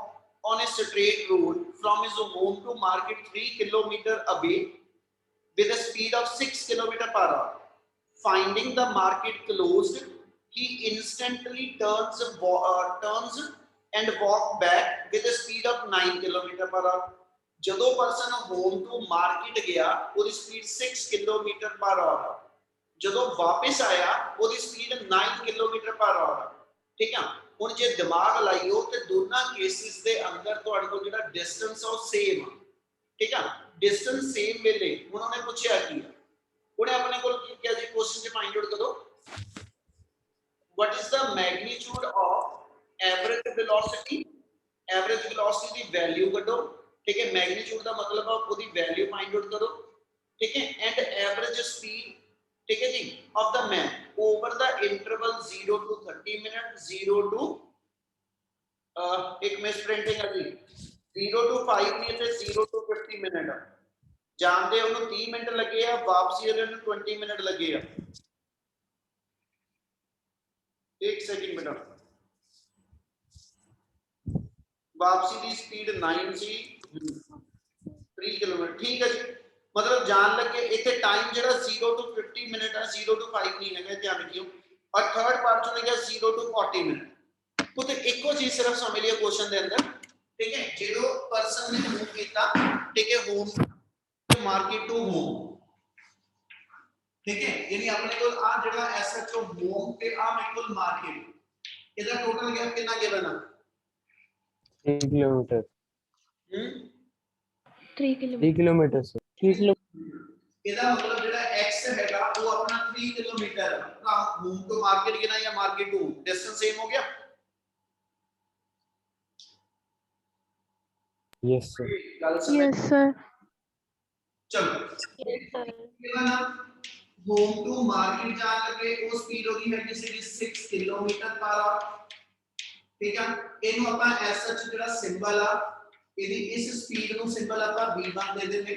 on a straight road from his home to market 3 kilometer away with a speed of 6 km per hour finding the market closed he instantly turns and walk back with a speed of 9 km per hour ਜਦੋਂ person home ਤੋਂ market ਗਿਆ ਉਹਦੀ speed 6 km per hour ਜਦੋਂ ਵਾਪਸ ਆਇਆ ਉਹਦੀ speed 9 kilometre ਪਰ hour, ਠੀਕ ਆ। ਹੁਣ ਜੇ ਦਿਮਾਗ ਲਾਈਓ ਤੇ ਦੋਨਾਂ ਕੇਸਿਸ ਦੇ ਅੰਦਰ ਤੁਹਾਡੇ ਕੋਲ ਜਿਹੜਾ ਡਿਸਟੈਂਸ ਆ ਉਹ ਸੇਮ ਆ, ਠੀਕ ਆ। ਡਿਸਟੈਂਸ ਸੇਮ ਵੇਲੇ ਹੁਣ ਉਹਨੇ ਪੁੱਛਿਆ ਕੀ ਆ, ਉਹਨੇ ਆਪਣੇ ਕੋਲ ਕੀ ਕਿਹਾ ਜੀ, ਕੁਐਸਚਨ ਚ ਫਾਈਂਡ ਆਊਟ ਕਰੋ what is the magnitude of average velocity, average velocity the value ਕੱਢੋ, ਠੀਕ ਹੈ। ਮੈਗਨੀਟਿਊਡ ਦਾ ਮਤਲਬ ਆ ਉਹਦੀ ਵੈਲਿਊ ਫਾਈਂਡ ਆਊਟ ਕਰੋ, ਠੀਕ ਹੈ। ਐਂਡ ਐਵਰੇਜ ਸਪੀਡ, ਠੀਕ ਹੈ ਜੀ, of the man over the interval 0 to 30 minute, 0 to ਇੱਕ ਮਿਸ ਪ੍ਰਿੰਟਿੰਗ ਆ ਜੀ, 0 to 5 ਨਹੀਂ ਤੇ 0 to 50 ਮਿੰਟ ਆ। ਜਾਂਦੇ ਉਹਨੂੰ 30 ਮਿੰਟ ਲੱਗੇ ਆ, ਵਾਪਸੀ ਉਹਨੂੰ 20 ਮਿੰਟ ਲੱਗੇ ਆ। एक सेकंड बेटा, वापसी की स्पीड 9 सी 3 किलोमीटर, ठीक है जी। मतलब जान लगे इथे टाइम जेड़ा 0 to 50 मिनट है, 0 to 5 नहीं है, ध्यान रखियो। और थर्ड पार्ट चो लिखा 0 to 40 मिनट। तो एको चीज सिर्फ समझ लियो क्वेश्चन दे अंदर, ठीक है। जेडो पर्सन ने मूव कीता, ठीक है, होम मार्केट टू होम, ठीक है। यानी अपने को आ जेड़ा एसएचओ होम ते आ मेरे को मार्केट, ਇਹਦਾ ਟੋਟਲ ਗੈਪ ਕਿੰਨਾ ਗਿਵਨ ਆ? 3 किलोमीटर 3 3 किलोमीटर से ਇਹਦਾ ਮਤਲਬ ਜਿਹੜਾ x ਹੈਗਾ ਉਹ ਆਪਣਾ 3 ਕਿਲੋਮੀਟਰ ਆ। ਹੋਮ ਤੋਂ ਮਾਰਕੀਟ ਕਿੰਨਾ ਜਾਂ ਮਾਰਕੀਟ ਟੂ डिस्टेंस सेम हो गया? यस सर ਗੱਲ ਸਮਝ? Yes, sir. ਚਲੋ Yes, sir. ਕਿੰਨਾ होम टू मार्केट जान लगे ਉਹ ਸਪੀਡ ਹੋਗੀ ਹੈ ਕਿਸੇ 6 ਕਿਲੋਮੀਟਰ ਪਰ ਆਵਰ, ਠੀਕ ਆ। ਇਹਨੂੰ ਆਪਾਂ ਐਸਐਚ ਜਿਹੜਾ ਸਿੰਬਲ ਆ ਇਹਦੀ ਇਸ ਸਪੀਡ ਨੂੰ ਸਿੰਬਲ ਆਪਾਂ v1 ਦੇ ਦਿੰਦੇ।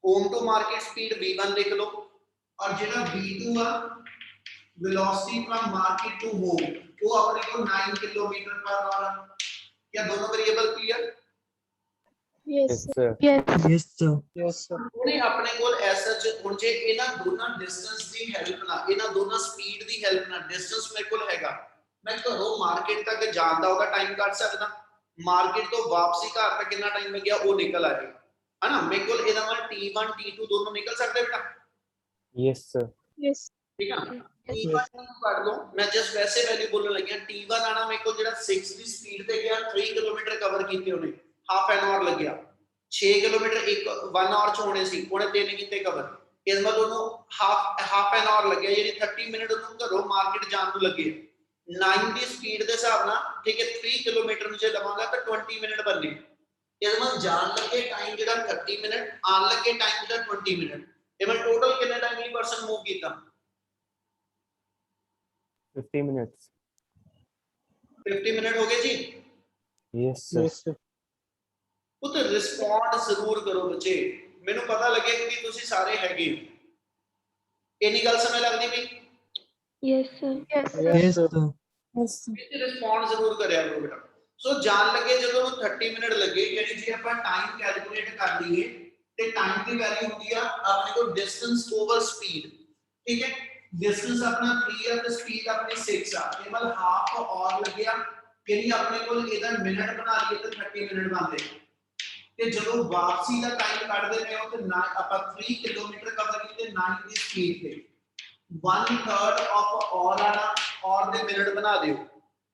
Home to market speed v1 ਲਿਖ ਲਓ, ਔਰ ਜਿਹੜਾ v2 ਆ velocity from market to home वो अपने को 9 किलोमीटर पर आवर। क्या दोनों variable clear? Yes, yes sir. Sir Yes. Yes, sir. Yes, sir. ਉਹਨੇ ਆਪਣੇ ਕੋਲ ਐਸਐਚ ਹੁਣ ਜੇ ਇਹਨਾਂ ਦੋਨਾਂ ਡਿਸਟੈਂਸ ਦੀ ਹੈਲਪ ਨਾਲ, ਇਹਨਾਂ ਦੋਨਾਂ ਸਪੀਡ ਦੀ ਹੈਲਪ ਨਾਲ, ਡਿਸਟੈਂਸ ਮੇਰੇ ਕੋਲ ਹੈਗਾ, ਮੈਂ ਘਰੋਂ ਮਾਰਕੀਟ ਤੱਕ ਜਾਣ ਦਾ ਉਹਦਾ ਟਾਈਮ ਕੱਢ ਸਕਦਾ, ਮਾਰਕੀਟ ਤੋਂ ਵਾਪਸੀ ਘਰ ਤੱਕ ਕਿੰਨਾ ਟਾਈਮ ਲੱਗਿਆ ਉਹ ਨਿਕਲ ਆਏਗਾ, ਹਨਾ। ਮੇਰੇ ਕੋਲ ਇਹਦਾ ਮਤਲਬ T1 T2 ਦੋਨੋਂ ਨਿਕਲ ਸਕਦੇ ਬੇਟਾ, यस सर Yes. ਠੀਕ ਆ। T1 ਕੱਢ ਲਓ, ਮੈਂ ਜਸਟ ਵੈਸੇ ਵੈਲਿਊ ਬੋਲਣ ਲੱਗਿਆ। T1 ਆਣਾ ਮੇਰੇ ਕੋਲ ਜਿਹੜਾ 6 ਦੀ ਸਪੀਡ ਤੇ ਗਿਆ, 3 ਕਿਲੋਮੀਟਰ ਕਵਰ ਕੀਤੇ ਉਹਨੇ, ਹਾਫ ਐਨ ਆਵਰ ਲੱਗਿਆ। 6 ਕਿਲੋਮੀਟਰ 1 ਆਵਰ ਚ ਹੋਣੇ ਸੀ, ਉਹਨੇ 3 ਕੀਤੇ ਕਵਰ, ਇਸ ਮਤਲਬ ਉਹਨੂੰ ਹਾਫ ਐਨ ਆਵਰ ਲੱਗਿਆ, ਯਾਨੀ 30 ਮਿੰਟ ਉਹਨੂੰ ਘਰੋਂ ਮਾਰਕੀਟ ਜਾਣ ਨੂੰ ਲੱਗੇ। 9 ਦੀ ਸਪੀਡ ਦੇ ਹਿਸਾਬ ਨਾਲ, ਠੀਕ ਹੈ, 3 ਕਿਲੋਮੀਟਰ ਨੂੰ ਜੇ ਲਵਾਂਗਾ ਤਾਂ 20 ਮਿੰਟ ਬਣਨੇ। ਇਸ ਮਤਲਬ ਜਾਣ ਲੱਗੇ ਟਾਈਮ ਜਿਹੜਾ 30 ਮਿੰਟ, ਆਣ ਲੱਗੇ ਟਾਈਮ ਜਿਹੜਾ 20 ਮਿੰਟ। ਇਹ ਮੈਂ ਟੋਟਲ ਕਿੰਨੇ ਟਾਈਮ ਲਈ ਪਰਸਨ ਮੂਵ ਕੀਤਾ? 50 मिनट्स 50 ਮਿੰਟ ਹੋ ਗਏ ਜੀ। Yes sir Yes, sir. ਉਹ ਤੇ ਰਿਸਪੌਂਡ ਜ਼ਰੂਰ ਕਰੋ ਬੱਚੇ, ਮੈਨੂੰ ਪਤਾ ਲੱਗੇ ਕਿ ਤੁਸੀਂ ਸਾਰੇ ਹੈਗੇ। ਇੰਨੀ ਗੱਲ ਸਮਝ ਲੱਗਦੀ ਪਈ? Yes, sir. Yes, sir. Yes, sir. ਇਹ ਰਿਸਪੌਂਡ ਜ਼ਰੂਰ ਕਰਿਆ ਕਰੋ ਬੇਟਾ। ਸੋ ਜਾਣ ਲੱਗੇ ਜਦੋਂ ਉਹਨੂੰ 30 ਮਿੰਟ ਲੱਗੇ, ਯਾਨੀ ਜੇ ਆਪਾਂ ਟਾਈਮ ਕੈਲਕੂਲੇਟ ਕਰ ਲਈਏ ਤੇ ਟਾਈਮ ਦੀ ਵੈਲਿਊ ਹੁੰਦੀ ਆ ਆਪਣੇ ਕੋਲ ਡਿਸਟੈਂਸ ਓਵਰ ਸਪੀਡ, ਠੀਕ ਹੈ। डिस्टेंस अपना 3 है तो स्पीड अपनी 6 आ, केवल हाफ और लगे यानी अपने को इधर मिनट बना लिए तो 30 मिनट बनते ते जदों वापसी का टाइम काटदे पे हो तो ना ਆਪਾਂ 3 किलोमीटर कवर कीते 9 ਦੀ स्पीड ਤੇ 1/3 ਆਫ ਔਰ ਆਣਾ, ਔਰ ਦੇ ਮਿੰਟ ਬਣਾ ਦਿਓ।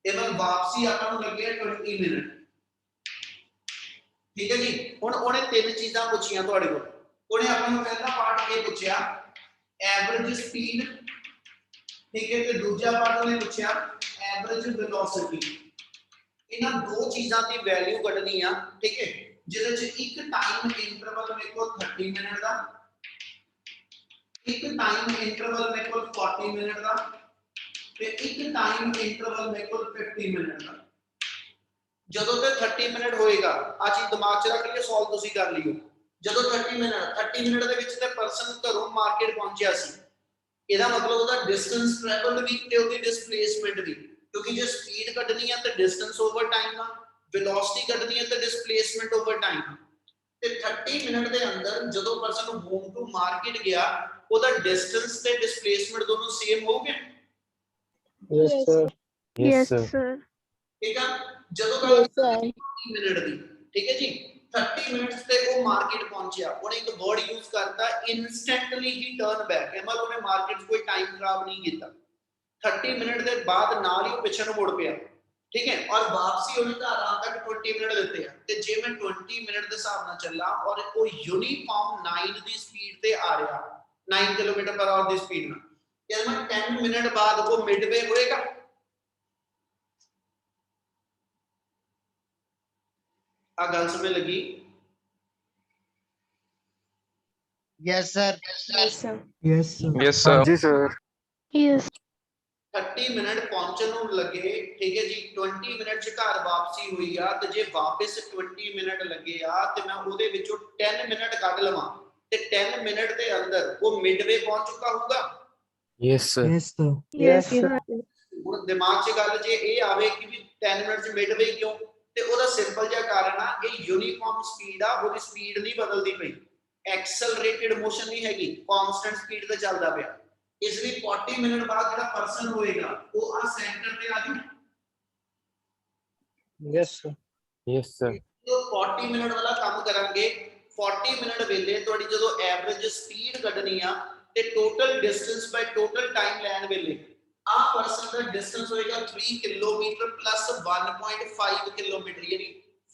ਇਵਨ ਵਾਪਸੀ ਆਪਾਂ ਨੂੰ ਲੱਗੇ 20 ਮਿੰਟ, ਠੀਕ ਹੈ ਜੀ। ਹੁਣ ਉਹਨੇ ਤਿੰਨ ਚੀਜ਼ਾਂ ਪੁੱਛੀਆਂ ਤੁਹਾਡੇ ਕੋਲ। ਉਹਨੇ ਆਪਾਂ ਨੂੰ ਪਹਿਲਾ ਪਾਰਟ ਇਹ ਪੁੱਛਿਆ एवरेज स्पीड, ठीक है, ਤੇ ਦੂਜਾ ਪਾਰਟ ਉਹਨੇ ਪੁੱਛਿਆ ਐਵਰੇਜ ਵੈਲੋਸਿਟੀ। ਇਹਨਾਂ ਦੋ ਚੀਜ਼ਾਂ ਦੀ ਵੈਲਿਊ ਕੱਢਣੀ ਆ, ਠੀਕ ਹੈ, ਜਿਹਦੇ ਚ ਇੱਕ ਟਾਈਮ ਇੰਟਰਵਲ ਮੇਰੇ ਕੋਲ 30 ਮਿੰਟ ਦਾ, ਇੱਕ ਟਾਈਮ ਇੰਟਰਵਲ ਮੇਰੇ ਕੋਲ 40 ਮਿੰਟ ਦਾ, ਤੇ ਇੱਕ ਟਾਈਮ ਇੰਟਰਵਲ ਮੇਰੇ ਕੋਲ 50 ਮਿੰਟ ਦਾ। ਜਦੋਂ ਤੇ 30 ਮਿੰਟ ਹੋਏਗਾ, ਆ ਚੀਜ਼ ਦਿਮਾਗ ਚ ਰੱਖ ਲਿਓ, ਸੋਲਵ ਤੁਸੀਂ ਕਰ ਲਿਓ। ਜਦੋਂ 30 ਮਿੰਟ ਦੇ ਵਿੱਚ ਤੇ ਪਰਸਨ ਘਰੋਂ ਮਾਰਕੀਟ ਪਹੁੰਚਿਆ ਸੀ, ਇਹਦਾ ਮਤਲਬ ਉਹਦਾ ਡਿਸਟੈਂਸ ਟਰੈਵਲਡ ਵੀ ਤੇ ਉਹਦੀ ਡਿਸਪਲੇਸਮੈਂਟ ਵੀ, ਕਿਉਂਕਿ ਜੇ ਸਪੀਡ ਕੱਢਣੀ ਹੈ ਤਾਂ ਡਿਸਟੈਂਸ ਓਵਰ ਟਾਈਮ ਆ, ਵੈਲੋਸਿਟੀ ਕੱਢਣੀ ਹੈ ਤਾਂ ਡਿਸਪਲੇਸਮੈਂਟ ਓਵਰ ਟਾਈਮ ਆ। ਤੇ 30 ਮਿੰਟ ਦੇ ਅੰਦਰ ਜਦੋਂ ਪਰਸਨ ਹੋਮ ਟੂ ਮਾਰਕੀਟ ਗਿਆ, ਉਹਦਾ ਡਿਸਟੈਂਸ ਤੇ ਡਿਸਪਲੇਸਮੈਂਟ ਦੋਨੋਂ ਸੇਮ ਹੋ ਗਏ? Yes, sir. Yes, sir. ਠੀਕ ਆ। ਜਦੋਂ ਗੱਲ 30 ਮਿੰਟ ਦੀ, ਠੀਕ ਹੈ ਜੀ, 30 ਮਿੰਟਸ ਤੇ ਉਹ ਮਾਰਕੀਟ ਪਹੁੰਚਿਆ, ਉਹਨੇ ਇੱਕ ਵਰਡ ਯੂਜ਼ ਕਰਤਾ ਇਨਸਟੈਂਟਲੀ ਹੀ ਟਰਨ ਬੈਕ, ਮਤਲਬ ਉਹਨੇ ਮਾਰਕੀਟ 'ਚ ਕੋਈ ਟਾਈਮ ਖਰਾਬ ਨਹੀਂ ਕੀਤਾ। 30 ਮਿੰਟ ਦੇ ਬਾਅਦ ਨਾਲ ਹੀ ਉਹ ਪਿੱਛੇ ਨੂੰ ਮੁੜ ਪਿਆ, ਠੀਕ ਹੈ, ਔਰ ਵਾਪਸੀ ਉਹਨੇ ਘਰ ਆਉਣ ਤੱਕ 20 ਮਿੰਟ ਦਿੱਤੇ ਆ। ਤੇ ਜੇ ਮੈਂ 20 ਮਿੰਟ ਦੇ ਹਿਸਾਬ ਨਾਲ ਚੱਲਾਂ ਔਰ ਉਹ ਯੂਨੀਫਾਰਮ 9 ਦੀ ਸਪੀਡ ਤੇ ਆ ਰਿਹਾ, 9 ਕਿਲੋਮੀਟਰ ਪਰ ਆਵਰ ਦੀ ਸਪੀਡ ਨਾਲ, ਯਾਰ ਮੈਂ 10 ਮਿੰਟ ਬਾਅਦ ਉਹ ਮਿਡਵੇ ਹੋਏਗਾ। ਆ ਗੱਲ ਸਮਝ ਲੱਗੀ? Yes, sir. Yes, sir. Yes, sir. Yes, sir. जी सर। Yes. 30 ਮਿੰਟ ਪਹੁੰਚਣ ਨੂੰ ਲੱਗੇ, ਠੀਕ ਹੈ ਜੀ, 20 ਮਿੰਟ ਚ ਘਰ ਵਾਪਸੀ ਹੋਈ ਆ, ਤੇ ਜੇ ਵਾਪਸ 20 ਮਿੰਟ ਲੱਗੇ ਆ ਤੇ ਮੈਂ ਉਹਦੇ ਵਿੱਚੋਂ 10 ਮਿੰਟ ਕੱਢ ਲਵਾਂ ਤੇ 10 ਮਿੰਟ ਦੇ ਅੰਦਰ ਉਹ ਮਿਡਵੇ ਪਹੁੰਚ ਚੁੱਕਾ ਹੋਊਗਾ। Yes, sir. Yes, sir. Yes, Yes, sir. ਹੁਣ ਦਿਮਾਗ 'ਚ ਗੱਲ ਜੇ ਇਹ ਆਵੇ ਕਿ ਵੀ 10 ਮਿੰਟ ਚ ਮਿਡਵੇ ਕਿਉਂ, ਤੇ ਉਹਦਾ ਸਿੰਪਲ ਜਿਹਾ ਕਾਰਨ ਆ, ਇਹ ਯੂਨੀਫਾਰਮ ਸਪੀਡ ਆ, ਉਹਦੀ ਸਪੀਡ ਨਹੀਂ ਬਦਲਦੀ ਪਈ, ਐਕਸਲਰੇਟਿਡ ਮੋਸ਼ਨ ਨਹੀਂ ਹੈਗੀ, ਕਾਂਸਟੈਂਟ ਸਪੀਡ ਤੇ ਚੱਲਦਾ ਪਿਆ। ਇਸ ਲਈ 40 ਮਿੰਟ ਬਾਅਦ ਜਿਹੜਾ ਪਰਸਨ ਹੋਏਗਾ ਉਹ ਆ ਸੈਂਟਰ ਤੇ ਆ ਜੂ। Yes, sir. Yes, sir. ਜੋ 40 ਮਿੰਟ ਵਾਲਾ ਕੰਮ ਕਰਾਂਗੇ, 40 ਮਿੰਟ ਵੇਲੇ ਤੁਹਾਡੀ ਜਦੋਂ ਐਵਰੇਜ ਸਪੀਡ ਕੱਢਣੀ ਆ ਤੇ ਟੋਟਲ ਡਿਸਟੈਂਸ ਬਾਈ ਟੋਟਲ ਟਾਈਮ ਲੈਣ ਵੇਲੇ ਆ ਪਰਸਨ ਦਾ ਡਿਸਟੈਂਸ ਹੋਏਗਾ 3 ਕਿਲੋਮੀਟਰ ਪਲੱਸ 1.5 ਕਿਲੋਮੀਟਰ, ਯਾਨੀ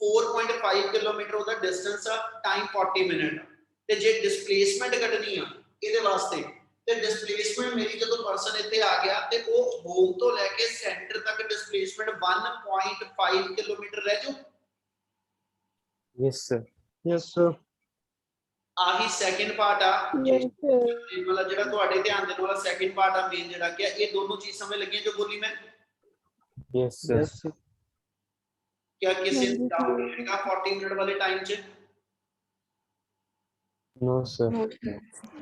4.5 ਕਿਲੋਮੀਟਰ ਉਹਦਾ ਡਿਸਟੈਂਸ ਆ, ਟਾਈਮ 40 ਮਿੰਟ। ਤੇ ਜੇ ਡਿਸਪਲੇਸਮੈਂਟ ਕੱਢਣੀ ਆ ਇਹਦੇ ਵਾਸਤੇ, ਤੇ ਡਿਸਪਲੇਸਮੈਂਟ ਮੇਰੀ ਜਦੋਂ ਪਰਸਨ ਇੱਥੇ ਆ ਗਿਆ ਤੇ ਉਹ ਹੋਮ ਤੋਂ ਲੈ ਕੇ ਸੈਂਟਰ ਤੱਕ ਡਿਸਪਲੇਸਮੈਂਟ 1.5 ਕਿਲੋਮੀਟਰ ਰਹਿ ਜੂ। Yes, sir. Yes, sir. ਆਹੀ ਸੈਕਿੰਡ ਪਾਰਟ ਆ, Yes, sir. ਮਤਲਬ ਜਿਹੜਾ ਤੁਹਾਡੇ ਧਿਆਨ ਦੇਣ ਵਾਲਾ ਸੈਕਿੰਡ ਪਾਰਟ ਆ ਮੇਨ ਜਿਹੜਾ ਕਿ ਇਹ ਦੋਨੋਂ ਚੀਜ਼ ਸਮਝ ਲੱਗੀਆਂ ਜੋ ਬੋਲੀ ਮੈਂ? Yes, sir. Yes, sir. क्या किसी डाउट रहेगा 40 मिनट वाले टाइम च? No, sir.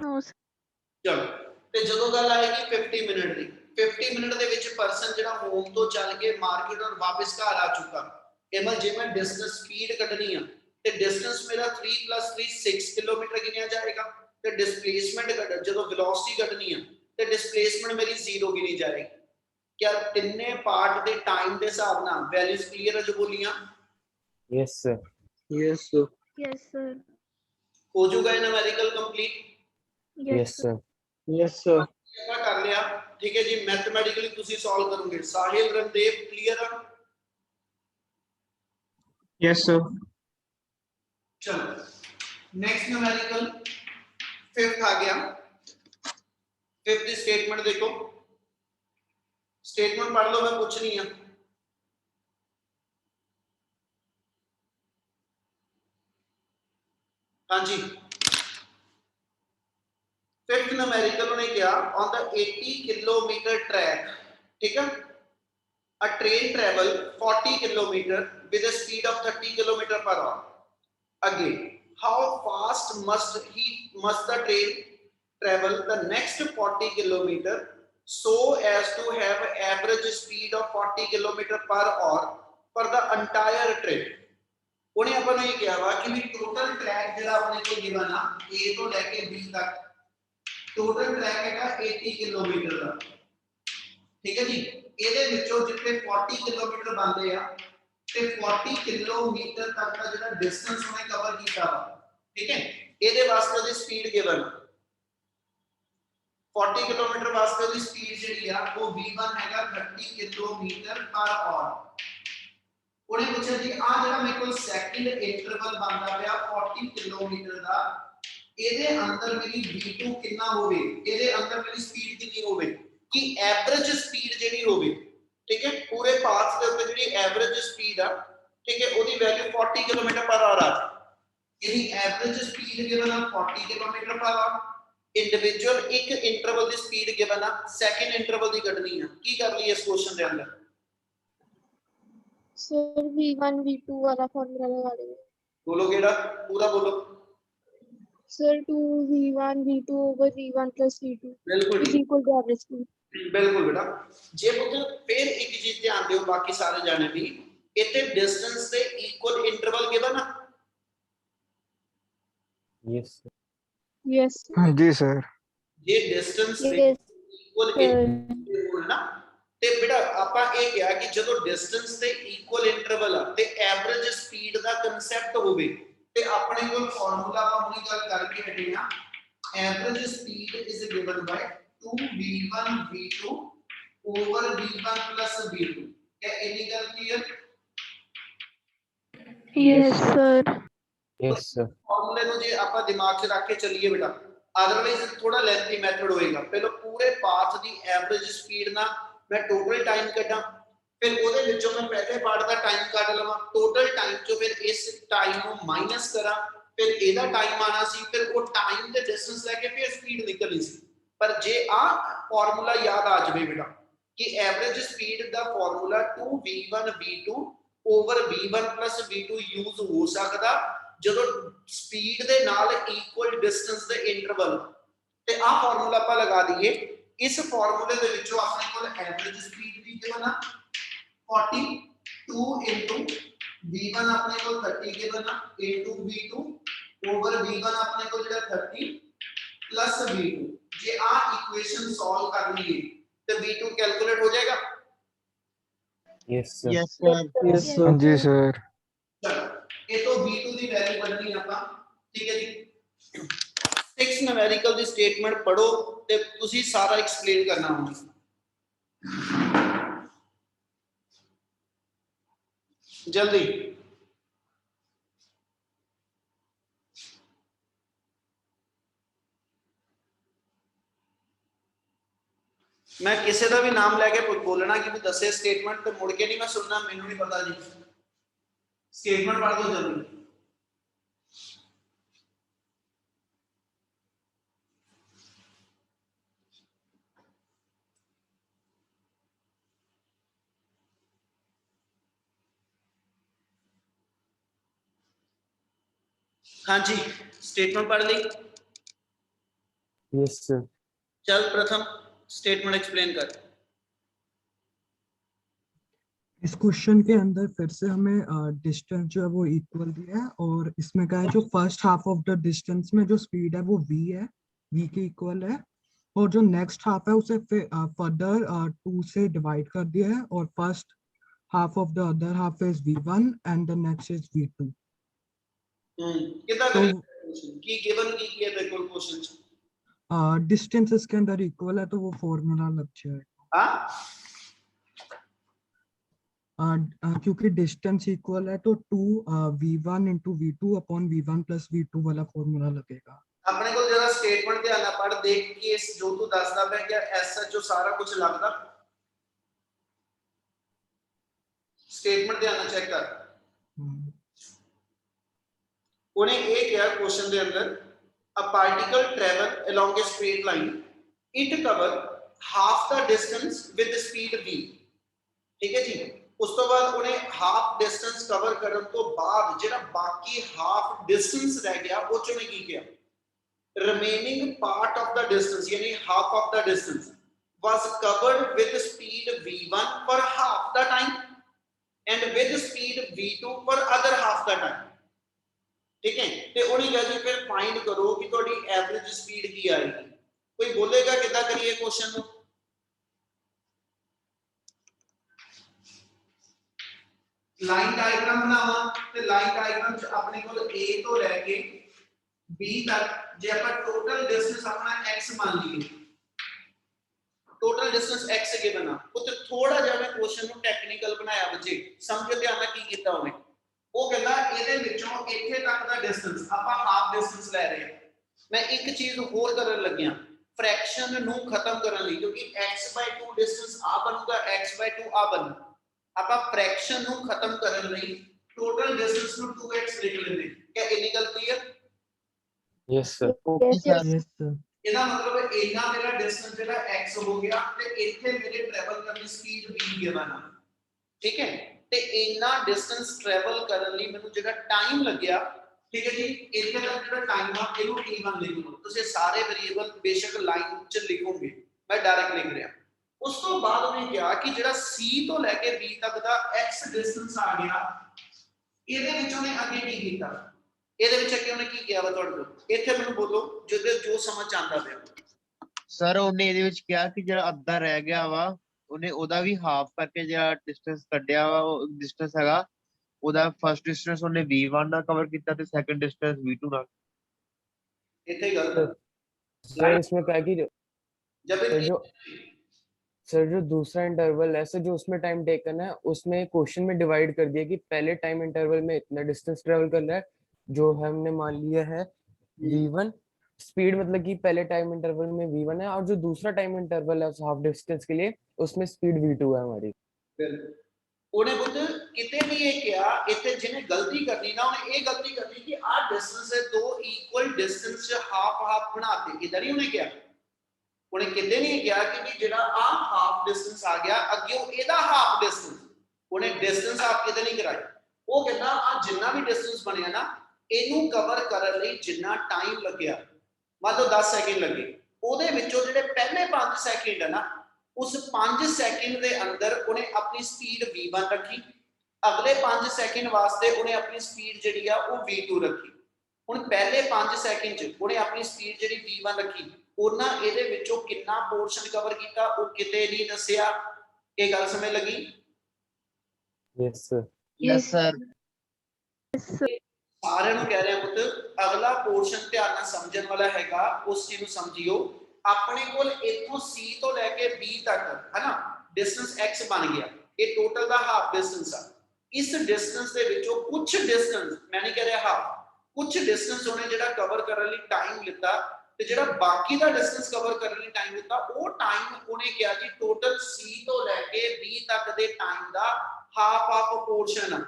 No, sir. ਚਲੋ, ਤੇ ਜਦੋਂ ਗੱਲ ਆਏਗੀ 50 ਮਿੰਟ ਦੀ, 50 ਮਿੰਟ ਦੇ ਵਿੱਚ ਪਰਸਨ ਜਿਹੜਾ ਹੋਮ ਤੋਂ ਚੱਲ ਕੇ ਮਾਰਕੀਟ ਔਰ ਵਾਪਸ ਘਰ ਆ ਚੁੱਕਾ, ਇਹਮਲ ਜੇ ਮੈਂ ਡਿਸਟੈਂਸ ਸਪੀਡ ਕੱਢਣੀ ਆ ਤੇ ਡਿਸਟੈਂਸ ਮੇਰਾ 3 + 3 6 ਕਿਲੋਮੀਟਰ ਗਿਣਿਆ ਜਾਏਗਾ, ਤੇ ਡਿਸਪਲੇਸਮੈਂਟ ਜਦੋਂ ਵੈਲੋਸਿਟੀ ਕੱਢਣੀ ਆ ਤੇ ਡਿਸਪਲੇਸਮੈਂਟ ਮੇਰੀ 0 ਗਿਣੀ ਜਾਏਗੀ। क्या ਤਿੰਨੇ ਪਾਰਟ ਦੇ ਟਾਈਮ ਦੇ ਹਿਸਾਬ ਨਾਲ ਵੈਲਿਊਜ਼ ਕਲੀਅਰ ਹੈ ਜੋ ਬੋਲੀਆਂ? Yes, sir. Yes, sir. Yes, sir. ਹੋ ਜਾਊਗਾ ਇਹ numerical complete? Yes, sir. Yes, sir. ਆਪਾਂ ਕਰ ਲਿਆ, ਠੀਕ ਹੈ ਜੀ। ਮੈਥਮੈਟਿਕਲੀ ਤੁਸੀਂ ਸੋਲਵ ਕਰੋਗੇ। ਸਾਹਿਲ, ਰਣਦੇਵ ਕਲੀਅਰ ਆ? Yes, sir. ਚਲੋ ਨੈਕਸਟ ਨੂਮੈਰੀਕਲ 5th ਆ ਗਿਆ। 5th ਦੀ ਸਟੇਟਮੈਂਟ ਦੇਖੋ, स्टेटमेंट पढ़ लो, मैं कुछ नहीं है। हाँ जी, 5th न्यूमेरिकल ने क्या, ऑन द 80 किलोमीटर ट्रैक, ठीक है, a train travel 40 kilometer with a speed of 30 kilometer per hour. Again, how fast must the train travel the next 40 kilometer so as to have average speed of 40 km per hour for the entire trip? ਉਹਨੇ ਆਪਾਂ ਨੂੰ ਇਹ ਕਿਹਾ ਵਾ ਕਿ ਵੀ total track ਜਿਹੜਾ ਆਪਣੇ ਕੋਲ ਗਿਵਨ ਆ A ਤੋਂ ਲੈ ਕੇ B ਤੱਕ, ਟੋਟਲ ਟਰੈਕ ਹੈਗਾ 80 ਕਿਲੋਮੀਟਰ ਦਾ, ਠੀਕ ਹੈ ਜੀ। ਇਹਦੇ ਵਿੱਚੋਂ ਜਿੱਥੇ 40 ਕਿਲੋਮੀਟਰ ਬਣਦੇ ਆ ਤੇ 40 ਕਿਲੋਮੀਟਰ ਤੱਕ ਦਾ ਜਿਹੜਾ ਡਿਸਟੈਂਸ ਉਹਨੇ ਕਵਰ ਕੀਤਾ ਵਾ, ਠੀਕ ਹੈ, ਇਹਦੇ ਵਾਸਤੇ ਉਹਦੀ ਸਪੀਡ ਗਿਵਨ ਆ 40 ਕਿਲੋਮੀਟਰ ਵਾਸਤੇ ਦੀ ਸਪੀਡ ਜਿਹੜੀ ਆ ਉਹ v1 ਹੈਗਾ 30 ਕਿਲੋਮੀਟਰ ਪਰ ਆਵਰ। ਉਹਨੇ ਪੁੱਛਿਆ ਜੀ ਆ ਜਿਹੜਾ ਮੇਰੇ ਕੋਲ ਸੈਕਿੰਡ ਇੰਟਰਵਲ ਬਣਦਾ ਪਿਆ 40 ਕਿਲੋਮੀਟਰ ਦਾ, ਇਹਦੇ ਅੰਦਰ ਮੇਰੀ v2 ਕਿੰਨਾ ਹੋਵੇ, ਇਹਦੇ ਅੰਦਰ ਮੇਰੀ ਸਪੀਡ ਕਿੰਨੀ ਹੋਵੇ, ਕਿ ਐਵਰੇਜ ਸਪੀਡ ਜਿਹੜੀ ਹੋਵੇ, ਠੀਕ ਹੈ, ਪੂਰੇ ਪਾਥ ਦੇ ਉੱਤੇ ਜਿਹੜੀ ਐਵਰੇਜ ਸਪੀਡ ਆ, ਠੀਕ ਹੈ, ਉਹਦੀ ਵੈਲਿਊ 40 ਕਿਲੋਮੀਟਰ ਪਰ ਆਵਰ ਆ। ਇਹਦੀ ਐਵਰੇਜ ਸਪੀਡ ਗਿਵਨ ਆ 40 ਕਿਲੋਮੀਟਰ ਪਰ ਆਵਰ। इंडिविजुअल एक इंटरवल दी स्पीड गिवन आ, सेकंड इंटरवल दी कढनी है, की कर ली इस क्वेश्चन दे अंदर? सर v1 v2 वाला फार्मूला लगा देंगे। बोलो केड़ा, पूरा बोलो sir 2 v1 v2 over v1 plus v2 बिल्कुल is equal to average speed। बिल्कुल बेटा। जे पुत्र फिर एक चीज ध्यान दियो, बाकी सारे जाने भी इथे डिस्टेंस दे इक्वल इंटरवल गिवन आ। Yes, sir. Yes, हाँ जी sir. ये डिस्टेंस दे yes, इक्वल इंटरवल ना, ਤੇ ਬੇਟਾ ਆਪਾਂ ਇਹ ਕਿਹਾ ਕਿ ਜਦੋਂ ਡਿਸਟੈਂਸ ਤੇ ਇਕੁਅਲ ਇੰਟਰਵਲ ਆ ਤੇ ਐਵਰੇਜ ਸਪੀਡ ਦਾ ਕਨਸੈਪਟ ਹੋਵੇ ਤੇ ਆਪਣੇ ਕੋਲ ਫਾਰਮੂਲਾ ਆਪਾਂ ਹੁਣੀ ਗੱਲ ਕਰਕੇ ਹਟੇ ਆ average speed is given by 2v1 v2 over v1 plus v2 क्या ਇੰਨੀ ਗੱਲ clear Yes, sir. Yes, sir. ਫਾਰਮੂਲੇ ਨੂੰ ਜੇ ਆਪਾਂ ਦਿਮਾਗ 'ਚ ਰੱਖ ਕੇ ਚੱਲੀਏ ਬੇਟਾ ਅਦਰਵਾਈਜ਼ ਥੋੜਾ ਲੈਂਥੀ ਮੈਥਡ ਹੋਏਗਾ ਪਹਿਲਾਂ ਪੂਰੇ ਪਾਥ ਦੀ ਐਵਰੇਜ ਸਪੀਡ ਨਾਲ ਮੈਂ ਟੋਟਲ ਟਾਈਮ ਕੱਢਾਂ ਫਿਰ ਉਹਦੇ ਵਿੱਚੋਂ ਮੈਂ ਪਹਿਲੇ ਪਾਰਟ ਦਾ ਟਾਈਮ ਕੱਢ ਲਵਾਂ ਟੋਟਲ ਟਾਈਮ ਚੋਂ ਫਿਰ ਇਸ ਟਾਈਮ ਨੂੰ ਮਾਈਨਸ ਕਰਾਂ ਫਿਰ ਇਹਦਾ ਟਾਈਮ ਆਣਾ ਸੀ ਫਿਰ ਉਹ ਟਾਈਮ ਦੇ ਡਿਸਟੈਂਸ ਲੈ ਕੇ ਫਿਰ ਸਪੀਡ ਨਿਕਲਣੀ ਸੀ ਪਰ ਜੇ ਆ ਫਾਰਮੂਲਾ ਯਾਦ ਆ ਜਾਵੇ ਬੇਟਾ ਕਿ ਐਵਰੇਜ ਸਪੀਡ ਦਾ formula 2v1 v2 over v1 plus v2 use ਹੋ ਸਕਦਾ ਜਦੋਂ ਸਪੀਡ ਦੇ ਨਾਲ ਇਕੁਅਲ ਡਿਸਟੈਂਸ ਦੇ ਇੰਟਰਵਲ ਤੇ ਆ ਫਾਰਮੂਲਾ ਆਪਾਂ ਲਗਾ ਦਈਏ ਇਸ ਫਾਰਮੂਲੇ ਦੇ ਵਿੱਚੋਂ ਆਪਣੇ ਕੋਲ ਐਵਰੇਜ ਸਪੀਡ ਦੀ ਗਿਵਨ ਆ 42 into v1 ਆਪਣੇ ਕੋਲ 30 ਗਿਵਨ ਆ into v2 over v1 ਆਪਣੇ ਕੋਲ ਜਿਹੜਾ 30 plus v2 ਜੇ ਆ ਇਕੁਏਸ਼ਨ ਸੋਲਵ ਕਰ ਲਈਏ ਤੇ v2 ਕੈਲਕੂਲੇਟ ਹੋ ਜਾਏਗਾ Yes, sir. Yes, sir. Yes, sir. जी सर ਚਲੋ ਇਹ ਤੋਂ v2 ਦੀ ਵੈਲਿਊ ਕੱਢਣੀ ਆਪਾਂ ਠੀਕ ਹੈ ਜੀ 6 ਨਿਊਮੈਰੀਕਲ ਦੀ ਸਟੇਟਮੈਂਟ ਪੜੋ ਤੇ ਤੁਸੀਂ ਸਾਰਾ ਐਕਸਪਲੇਨ ਕਰਨਾ ਹੁੰਦਾ ਜਲਦੀ मैं किसी का भी नाम लेके बोलना कि भी दसे स्टेटमेंट तो मुड़ के नहीं मैं सुनना मैनू नहीं पता जी स्टेटमेंट पढ़ दो जल्दी हाँ जी स्टेटमेंट पढ़ ली Yes, sir. चल प्रथम स्टेटमेंट एक्सप्लेन कर इस क्वेश्चन के अंदर फिर से हमें डिस्टेंस जो है वो इक्वल दिया है और इसमें क्या है जो first half of the distance में जो स्पीड है वो v है v के इक्वल है और जो नेक्स्ट हाफ है उसे फिर फर्दर 2 से डिवाइड कर दिया है और first half of the other half is v1 and the next is v2 कितना तो की गिवन की किया बिल्कुल क्वेश्चन डिस्टेंस इसके अंदर इक्वल है तो वो फॉर्मूला लग जाएगा क्योंकि डिस्टेंस इक्वल है तो 2v1 into v2 upon v1 plus v2 वाला फॉर्मूला लगेगा अपने को जरा स्टेटमेंट ध्यान ਨਾਲ ਪੜ देख कि इस जो तू ਦੱਸਦਾ ਪਿਆ ਕਿ ਐਸਐਚਓ ਸਾਰਾ ਕੁਝ ਲੱਗਦਾ स्टेटमेंट ध्यान ਨਾਲ ਚੈੱਕ ਕਰ ਉਹਨੇ ਇਹ ਕਿਹਾ क्वेश्चन ਦੇ ਅੰਦਰ a particle travel along a straight line it cover half the distance with the speed v ठीक है जी ਉਸ ਤੋਂ ਬਾਅਦ ਉਹਨੇ ਹਾਫ ਡਿਸਟੈਂਸ ਕਵਰ ਕਰਨ ਤੋਂ ਬਾਅਦ ਜਿਹੜਾ ਬਾਕੀ ਹਾਫ ਡਿਸਟੈਂਸ ਰਹਿ ਗਿਆ ਉਹ ਚੋਂ ਕੀ ਕਿਹਾ remaining part of the distance yani half of the distance was covered with speed v1 for half the time and with speed v2 for other half the time ठीक है ਤੇ ਉਹਨੇ ਕਿਹਾ ਜੀ ਫਿਰ ਫਾਈਂਡ ਕਰੋ ਕਿ ਤੁਹਾਡੀ ਐਵਰੇਜ ਸਪੀਡ ਕੀ ਆਏਗੀ ਕੋਈ ਬੋਲੇਗਾ ਕਿੱਦਾਂ ਕਰੀਏ ਕੁਐਸਚਨ ਨੂੰ ਲਾਈਨ ਡਾਇਗਰਾਮ ਬਣਾਵਾਂ ਤੇ ਲਾਈਨ ਡਾਇਗਰਾਮ ਚ ਆਪਣੇ ਕੋਲ a ਤੋਂ ਲੈ ਕੇ b ਤੱਕ ਜੇ ਆਪਾਂ ਟੋਟਲ ਡਿਸਟੈਂਸ ਆਪਣਾ x ਮੰਨ ਲਈਏ ਟੋਟਲ ਡਿਸਟੈਂਸ x ਗਿਵਨ ਆ ਉੱਤੇ ਥੋੜਾ ਜਿਹਾ ਮੈਂ ਕੁਐਸਚਨ ਨੂੰ ਟੈਕਨੀਕਲ ਬਣਾਇਆ ਬੱਚੇ ਸਮਝੋ ਧਿਆਨ ਨਾਲ ਕੀ ਕੀਤਾ ਉਹਨੇ ਉਹ ਕਹਿੰਦਾ ਇਹਦੇ ਵਿੱਚੋਂ ਇੱਥੇ ਤੱਕ ਦਾ ਡਿਸਟੈਂਸ ਆਪਾਂ ਹਾਫ ਡਿਸਟੈਂਸ ਲੈ ਰਹੇ ਹਾਂ ਮੈਂ ਇੱਕ ਚੀਜ਼ ਹੋਰ ਕਰਨ ਲੱਗਿਆ ਫ੍ਰੈਕਸ਼ਨ ਨੂੰ ਖਤਮ ਕਰਨ ਲਈ ਕਿਉਂਕਿ x/2 ਡਿਸਟੈਂਸ ਆ ਬਣੂਗਾ x/2 ਆ ਬਣੂ ਆਪਾਂ ਫ੍ਰੈਕਸ਼ਨ ਨੂੰ ਖਤਮ ਕਰਨ ਲਈ ਟੋਟਲ ਡਿਸਟੈਂਸ ਨੂੰ 2x ਲਿਖ ਲੈਂਦੇ ਕਿ ਇੰਨੀ ਗੱਲ clear Yes, sir. yes sir ਇਹਦਾ ਮਤਲਬ ਇੰਨਾ ਮੇਰਾ ਡਿਸਟੈਂਸ ਜਿਹੜਾ x ਹੋ ਗਿਆ ਤੇ ਇੱਥੇ ਮੇਰੇ ਟਰੈਵਲ ਕਰਨ ਦੀ ਸਪੀਡ v ਗਿਵਨ ਆ ਠੀਕ ਹੈ ਤੇ ਇੰਨਾ ਡਿਸਟੈਂਸ ਟਰੈਵਲ ਕਰਨ ਲਈ ਮੈਨੂੰ ਜਿਹੜਾ ਟਾਈਮ ਲੱਗਿਆ ਠੀਕ ਹੈ ਜੀ ਇੱਥੇ ਤੱਕ ਜਿਹੜਾ ਟਾਈਮ ਆ ਇਹਨੂੰ t1 ਲਿਖ ਲਓ ਤੁਸੀਂ ਸਾਰੇ ਵੇਰੀਏਬਲ ਬੇਸ਼ੱਕ ਲਾਈਨ ਉੱਚ ਲਿਖੋਗੇ ਮੈਂ ਡਾਇਰੈਕਟ ਲਿਖ ਰਿਹਾ ਉਸ ਤੋਂ ਬਾਅਦ ਉਹਨੇ ਕਿਹਾ ਕਿ ਜਿਹੜਾ c ਤੋਂ ਲੈ ਕੇ b ਤੱਕ ਦਾ x ਡਿਸਟੈਂਸ ਆ ਗਿਆ ਇਹਦੇ ਵਿੱਚ ਉਹਨੇ ਅੱਗੇ ਕੀ ਕੀਤਾ ਇਹਦੇ ਵਿੱਚ ਅੱਗੇ ਉਹਨੇ ਕੀ ਕਿਹਾ ਵਾ ਤੁਹਾਡੇ ਕੋਲ ਇੱਥੇ ਮੈਨੂੰ ਬੋਲੋ ਜਿਹਦੇ ਜੋ ਸਮਝ ਆਉਂਦਾ ਪਿਆ ਸਰ ਉਹਨੇ ਇਹਦੇ ਵਿੱਚ ਕਿਹਾ ਕਿ ਜਿਹੜਾ ਅੱਧਾ ਰਹਿ ਗਿਆ ਵਾ ਉਹਨੇ ਉਹਦਾ ਵੀ ਹਾਫ ਕਰਕੇ ਜਿਹੜਾ ਡਿਸਟੈਂਸ ਕੱਢਿਆ ਵਾ ਉਹ ਡਿਸਟੈਂਸ ਹੈਗਾ ਉਹਦਾ ਫਰਸਟ ਡਿਸਟੈਂਸ ਉਹਨੇ v1 ਨਾਲ ਕਵਰ ਕੀਤਾ ਤੇ ਸੈਕੰਡ ਡਿਸਟੈਂਸ v2 ਨਾਲ। ਇੱਥੇ ਗਲਤ ਹੈ। सर इसमें क्या है कि जब सर इनकी जो सर जो दूसरा इंटरवल है सर, जो उसमें टाइम टेकन है उसमें क्वेश्चन में डिवाइड कर दिया कि पहले टाइम इंटरवल में इतना डिस्टेंस ट्रेवल करना है, जो हमने मान लिया है v1 स्पीड, मतलब कि पहले टाइम इंटरवल में v1 है, और जो दूसरा टाइम इंटरवल है उस हाफ डिस्टेंस के लिए उसमें स्पीड v2 है हमारी। ਉਹਨੇ ਪੁੱਤ ਕਿਤੇ ਵੀ ਇਹ ਕਿਹਾ, ਇੱਥੇ ਜਿਹਨੇ ਗਲਤੀ ਕਰਨੀ ਨਾ ਉਹਨੇ ਇਹ ਗਲਤੀ ਕਰਨੀ ਕਿ ਆਹ ਡਿਸਟੈਂਸ ਹੈ ਦੋ ਇਕੁਅਲ ਡਿਸਟੈਂਸ ਚ ਹਾਫ ਹਾਫ ਬਣਾਤੇ, ਇਧਰ ਹੀ ਉਹਨੇ ਕਿਹਾ। ਉਹਨੇ ਕਿਤੇ ਨਹੀਂ ਕਿਹਾ ਕਿ ਵੀ ਜਿਹੜਾ ਆਹ ਹਾਫ ਡਿਸਟੈਂਸ ਆ ਗਿਆ ਅੱਗੇ ਇਹਦਾ ਹਾਫ ਡਿਸਟੈਂਸ, ਉਹਨੇ ਡਿਸਟੈਂਸ ਹਾਫ ਕਿਤੇ ਨਹੀਂ ਕਰਾਈ। ਉਹ ਕਹਿੰਦਾ ਆ ਜਿੰਨਾ ਵੀ ਡਿਸਟੈਂਸ ਬਣਿਆ ਨਾ ਇਹਨੂੰ ਕਵਰ ਕਰਨ ਲਈ ਜਿੰਨਾ ਟਾਈਮ ਲੱਗਿਆ, ਮੰਨ ਲਓ 10 ਸੈਕਿੰਡ ਲੱਗੇ, ਉਹਦੇ ਵਿੱਚੋਂ ਜਿਹੜੇ ਪਹਿਲੇ 5 ਸੈਕਿੰਡ ਹੈ ਨਾ उस 5 सेकंड के अंदर उन्हें अपनी स्पीड v1 रखी, अगले 5 सेकंड वास्ते उन्हें अपनी स्पीड जिहड़ी आ वो v2 रखी। हुण पहले 5 सेकंड च उन्हें अपनी स्पीड जिहड़ी v1 रखी, उन्हां इहदे विचों कितना पोर्शन कवर कीता वो किते नहीं दस्सिया। ये गल समझ लगी? Yes sir. Yes sir. सारे नूं कह रहे हैं पुत्त अगला पोर्शन ध्यान नाल समझण वाला हैगा, उस चीज नूं समझियो। अपने कोल इथों C तो लेके B तक है ना डिस्टेंस x बन गया, ये टोटल दा हाफ डिस्टेंस है। इस डिस्टेंस दे विचों कुछ डिस्टेंस, मैं नहीं कह रहा हाफ, कुछ डिस्टेंस उन्हें जेड़ा कवर करने लई टाइम लिता ते जेड़ा बाकी दा डिस्टेंस कवर करने लई टाइम लिता वो टाइम उन्हें क्या जी टोटल C तो लेके B तक दे टाइम दा हाफ हाफ पोर्शन है।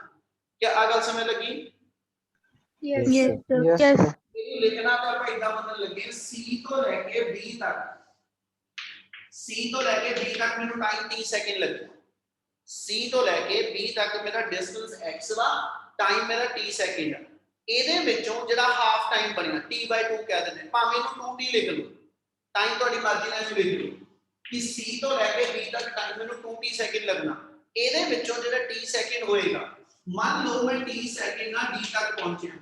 क्या आ गल समझ लगी? Yes. Yes, sir. Yes, sir. लिखना तो आप इतना मतलब लगे C तो लेके B तक, C तो लेके B तक मेरे टाइम 30 सेकंड लगे। C तो लेके B तक मेरा डिस्टेंस x वा, टाइम मेरा t सेकंड है। ਇਹਦੇ ਵਿੱਚੋਂ ਜਿਹੜਾ ਹਾਫ ਟਾਈਮ ਬਣਿਆ t/2 ਕਹਿ ਦਿੰਦੇ, ਭਾਵੇਂ ਇਹਨੂੰ 2t ਲਿਖ ਲਓ, ਟਾਈਮ ਤੁਹਾਡੀ ਮਰਜ਼ੀ ਨਾਲ ਲਿਖ ਲਓ ਕਿ C ਤੋਂ ਲੈ ਕੇ B ਤੱਕ ਟਾਈਮ ਮੈਨੂੰ 2t ਸੈਕਿੰਡ ਲੱਗਣਾ। ਇਹਦੇ ਵਿੱਚੋਂ ਜਿਹੜਾ t ਸੈਕਿੰਡ ਹੋਏਗਾ, ਮੰਨ ਲਓ ਮੈਂ t ਸੈਕਿੰਡ ਨਾਲ D ਤੱਕ ਪਹੁੰਚਿਆ,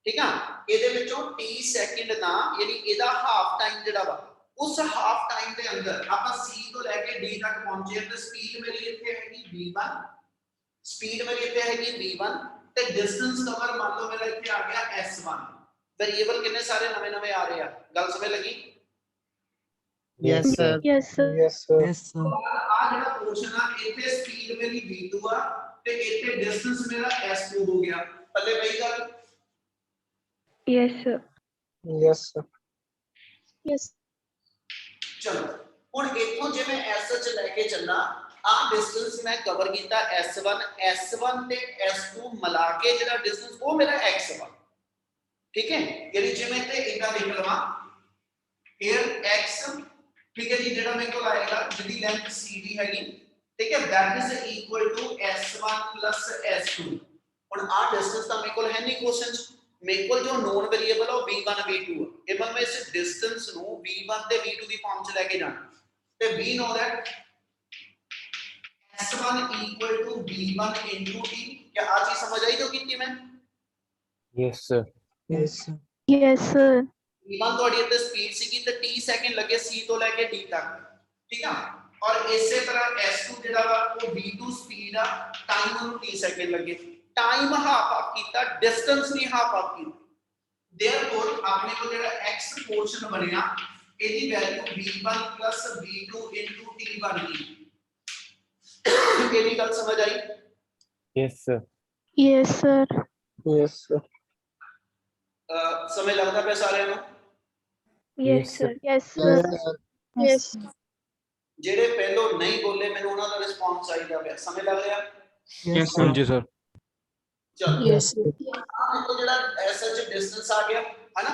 ठीक है, ਇਹਦੇ ਵਿੱਚੋਂ t ਸੈਕਿੰਡ ਨਾ ਯਾਨੀ ਇਹਦਾ ਹਾਫ ਟਾਈਮ ਜਿਹੜਾ ਵਾ ਉਸ ਹਾਫ ਟਾਈਮ ਦੇ ਅੰਦਰ ਆਪਾਂ C ਤੋਂ ਲੈ ਕੇ D ਤੱਕ ਪਹੁੰਚੇ ਤੇ ਸਪੀਡ ਮੇਰੀ ਇੱਥੇ ਹੈਗੀ v1, ਸਪੀਡ ਮੇਰੀ ਇੱਥੇ ਹੈਗੀ v1 ਤੇ ਡਿਸਟੈਂਸ ਕਵਰ ਮੰਨ ਲਓ ਮੇਰਾ ਇੱਥੇ ਆ ਗਿਆ s1। ਵੇਰੀਏਬਲ ਕਿੰਨੇ ਸਾਰੇ ਨਵੇਂ ਨਵੇਂ ਆ ਰਹੇ ਆ, ਗੱਲ ਸਮਝ ਲੱਗੀ? Yes sir. Yes, sir. Yes, sir. yes sir, ਆ ਜਿਹੜਾ ਪੋਰਸ਼ਨ ਆ ਇੱਥੇ ਸਪੀਡ ਮੇਰੀ v2 ਆ ਤੇ ਇੱਥੇ ਡਿਸਟੈਂਸ ਮੇਰਾ s2 ਹੋ ਗਿਆ। ਪੱਲੇ ਪਈ ਗੱਲ? Yes, sir. Yes, sir. Yes. ਚਲੋ ਹੁਣ ਇੱਥੋਂ ਜੇ ਮੈਂ s ਚ ਲੈ ਕੇ ਚੱਲਾਂ, ਆਹ ਡਿਸਟੈਂਸ ਮੈਂ ਕਵਰ ਕੀਤਾ s1 ਤੇ s2 ਮਿਲਾ ਕੇ ਜਿਹੜਾ ਡਿਸਟੈਂਸ ਉਹ ਮੇਰਾ x ਵਾ, ਠੀਕ ਹੈ। ਯਾਨੀ ਜਿਵੇਂ ਤੇ ਇਦਾਂ ਲਿਖ ਲਵਾਂ here x, ਠੀਕ ਹੈ ਜੀ, ਜਿਹੜਾ ਮੇਰੇ ਕੋਲ ਆਏਗਾ ਜਿਹਦੀ ਲੈਂਥ cd ਹੈਗੀ, ਠੀਕ ਹੈ, that is equal to s1 plus s2। ਹੁਣ ਆਹ ਡਿਸਟੈਂਸ ਤਾਂ ਮੇਰੇ ਕੋਲ ਹੈ ਨਹੀਂ ਕੁਐਸਚਨ ਚ, ਮੇਰੇ ਕੋਲ ਜੋ ਨੋਨ ਵੇਰੀਏਬਲ ਆ ਉਹ v1 v2 ਆ। ਇਹ ਮੈਂ ਇਸ ਡਿਸਟੈਂਸ ਨੂੰ v1 ਤੇ v2 ਦੀ ਫਾਰਮ ਚ ਲੈ ਕੇ ਜਾਣਾ ਤੇ we know that s1 equal to v1 into t। क्या आज ही समझ आई जो ਕੀਤੀ ਮੈਂ? Yes sir. yes sir, Yes, sir. v1 ਤੁਹਾਡੀ ਇੱਥੇ ਸਪੀਡ ਸੀਗੀ ਤੇ t ਸੈਕਿੰਡ ਲੱਗੇ c ਤੋਂ ਲੈ ਕੇ d ਤੱਕ, ਠੀਕ ਆ। ਔਰ ਇਸੇ ਤਰ੍ਹਾਂ s2 ਜਿਹੜਾ ਵਾ ਉਹ v2 ਸਪੀਡ ਆ, ਟਾਈਮ ਉਹਨੂੰ t ਸੈਕਿੰਡ ਲੱਗੇ, टाइम हाफ अप कीता, डिस्टेंस नहीं हाफ अप की। देयरफॉर आपने को जेड़ा x पोर्शन बनया एदी वैल्यू v1 v2 t बन गई। एदी गल समझ आई? Yes sir. Yes, sir. Yes, sir. समय लगता पे सारे नु? Yes, sir. Yes, sir. Yes. जेड़े पहलो नहीं बोले मैंने उन्हां दा रिस्पांस चाहिदा पे, समय लग रहा? yes sir, जी सर। चलो Yes, sir. देखो जेड़ा एसएच डिस्टेंस आ गया है ना,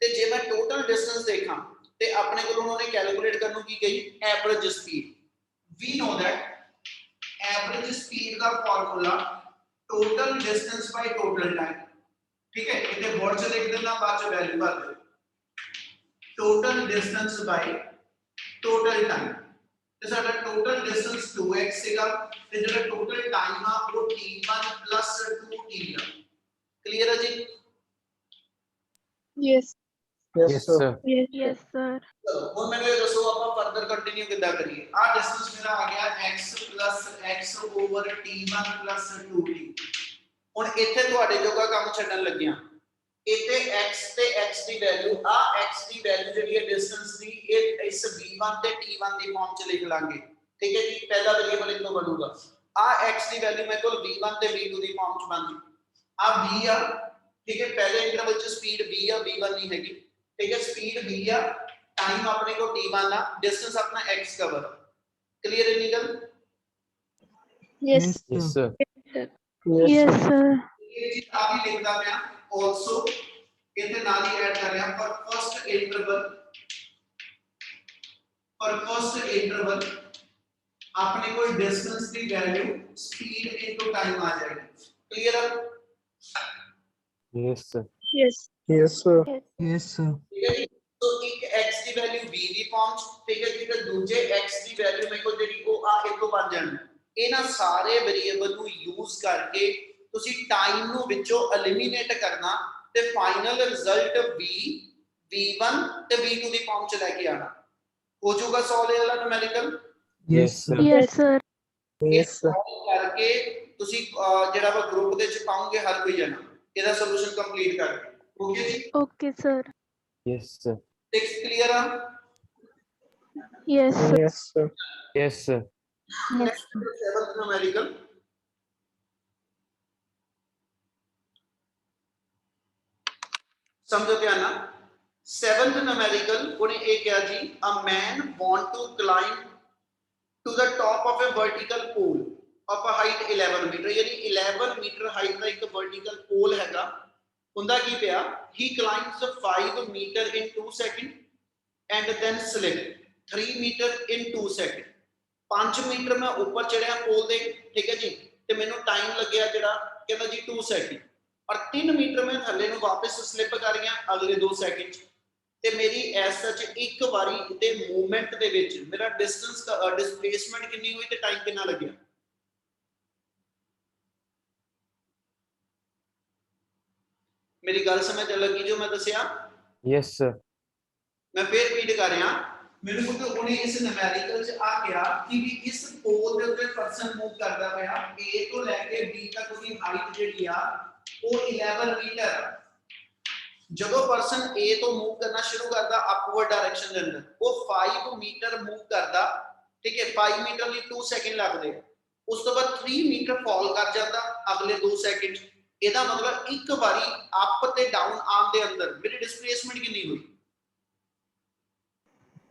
ते जे मैं टोटल डिस्टेंस देखा ते अपने को उन्होंने कैलकुलेट करने की गई average speed. We know that average speed का formula total distance by total time, ठीक है, इथे वर्ड से लिख देना, बाद में वैल्यू भर दे, total distance by total time. ਤੇ ਸਾਡਾ ਟੋਟਲ ਡਿਸਟੈਂਸ 2x ਸੀਗਾ ਤੇ ਜਿਹੜਾ ਟੋਟਲ ਟਾਈਮ ਆ ਉਹ t1 2t ਆ। ਕਲੀਅਰ ਹੈ ਜੀ? Yes. Yes, yes sir. Sir. Yes. Yes, sir. ਚਲੋ ਹੁਣ ਮੈਨੂੰ ਇਹ ਦੱਸੋ ਆਪਾਂ ਫਰਦਰ ਕੰਟੀਨਿਊ ਕਿੱਦਾਂ ਕਰੀਏ। ਆਹ ਡਿਸਟੈਂਸ ਮੇਰਾ ਆ ਗਿਆ x + x over t1 + 2t। ਹੁਣ ਇੱਥੇ ਤੁਹਾਡੇ ਜੋਗਾ ਕੰਮ ਛੱਡਣ ਲੱਗਿਆ ਇੱਥੇ x ਤੇ x ਦੀ ਵੈਲਿਊ ਆ x ਦੀ ਵੈਲਿਊ ਜਿਹੜੀ ਹੈ ਡਿਸਟੈਂਸ ਦੀ ਇਹ ਇਸ v1 ਤੇ t1 ਦੀ ਫਾਰਮ ਚ ਲਿਖ ਲਾਂਗੇ ਠੀਕ ਹੈ ਜੀ ਪਹਿਲਾ ਵੇਰੀਏਬਲ ਇਦੋਂ ਬਣੂਗਾ ਆ x ਦੀ ਵੈਲਿਊ ਮੇਰੇ ਕੋਲ v1 ਤੇ v2 ਦੀ ਫਾਰਮ ਚ ਬਣ ਗਈ ਆ v ਆ ਠੀਕ ਹੈ ਪਹਿਲੇ ਇੰਟਰਵਲ ਚ ਸਪੀਡ v ਆ v1 ਨਹੀਂ ਹੈਗੀ ਠੀਕ ਹੈ ਸਪੀਡ v ਆ टाइम अपने को t1 आ डिस्टेंस अपना x कवर क्लियर है निगल Yes. Yes, sir. Yes, sir. ये चीज आगे लिखता मैं आल्सो इतने नाल ही ऐड कर रहा हूं फॉर फर्स्ट इंटरवल अपने को डिस्टेंस की वैल्यू स्पीड इनटू टाइम आ जाएगी क्लियर है Yes, sir. Yes. Yes, sir. yes sir, ठीक है जी तो एक x ਦੀ ਵੈਲਿਊ v ਦੀ ਫਾਰਮ ਚ ਠੀਕ ਹੈ ਜੀ ਤੇ ਦੂਜੇ x ਦੀ ਵੈਲਿਊ ਮੇਰੇ ਕੋਲ ਜਿਹੜੀ ਉਹ ਆ ਇਹ ਤੋਂ ਬਣ ਜਾਣੀ ਇਹਨਾਂ ਸਾਰੇ ਵੇਰੀਏਬਲ ਨੂੰ ਯੂਜ਼ ਕਰਕੇ ਤੁਸੀਂ ਟਾਈਮ ਨੂੰ ਵਿੱਚੋਂ ਐਲੀਮੀਨੇਟ ਕਰਨਾ ਤੇ ਫਾਈਨਲ ਰਿਜ਼ਲਟ v1 ਤੇ v2 ਦੀ ਫਾਰਮ ਚ ਲੈ ਕੇ ਆਣਾ ਹੋ ਜਾਊਗਾ ਸੋਲਵ ਵਾਲਾ numerical yes sir, Yes, sir. Yes, sir. ਕਰਕੇ ਤੁਸੀਂ ਜਿਹੜਾ ਵਾ ਗਰੁੱਪ ਦੇ ਚ ਪਾਉਂਗੇ ਹਰ ਕੋਈ ਜਣਾ ਇਹਦਾ ਸੋਲੂਸ਼ਨ ਕੰਪਲੀਟ ਕਰਕੇ ਓਕੇ ਜੀ Okay, sir. Yes, sir. Text clear ਆ Yes, sir. Yes, sir. Yes, sir. Yes. Seventh numerical समझो ध्यान ना सेवंथ न्यूमेरिकल उन्हें एक क्या जी a man want to climb to the top of a vertical pole of a height 11 metre यानी 11 metre height का एक वर्टिकल पोल हैगा हुंदा की पिया he climbs 5 metre in 2 second and then slip 3 metre in 2 second 5 metre मैं ऊपर चढ़िया पोल दे ठीक है जी ते मेनू टाइम लग्या जड़ा कहंदा जी 2 सेकंड और 3 मीटर मैं थल्ले नु वापस स्लिप कर गया अगले 2 सेकंड ते मेरी एज सच एक बारी ते मूवमेंट दे विच मेरा डिस्टेंस डिस्प्लेसमेंट कितनी हुई ते टाइम कितना लग्या मेरी गल समझ लगी जो मैं दसिया Yes, sir. मैं फिर रिपीट कर रहा मेरे को तो उन्हें इस न्यूमेरिकल च आ गया कि भी इस पोल दे उत्ते पर्सन मूव करदा पिया A तो लेके B तक उसकी हाइट जेडी आ वो 11 मीटर ਜਦੋਂ पर्सन A तो मूव करना शुरू करदा अपवर्ड डायरेक्शन ਦੇ ਅੰਦਰ ਉਹ 5 मीटर मूव करदा ठीक है 5 मीटर ਲਈ 2 सेकंड लगदे ਉਸ ਤੋਂ ਬਾਅਦ 3 मीटर ਫਾਲ ਕਰ ਜਾਂਦਾ ਅਗਲੇ 2 सेकंड ਇਹਦਾ ਮਤਲਬ ਇੱਕ ਵਾਰੀ ਅਪ ਤੇ ਡਾਊਨ ਆਉਣ ਦੇ ਅੰਦਰ ਮੇਰੀ ਡਿਸਪਲੇਸਮੈਂਟ ਕਿੰਨੀ ਹੋਈ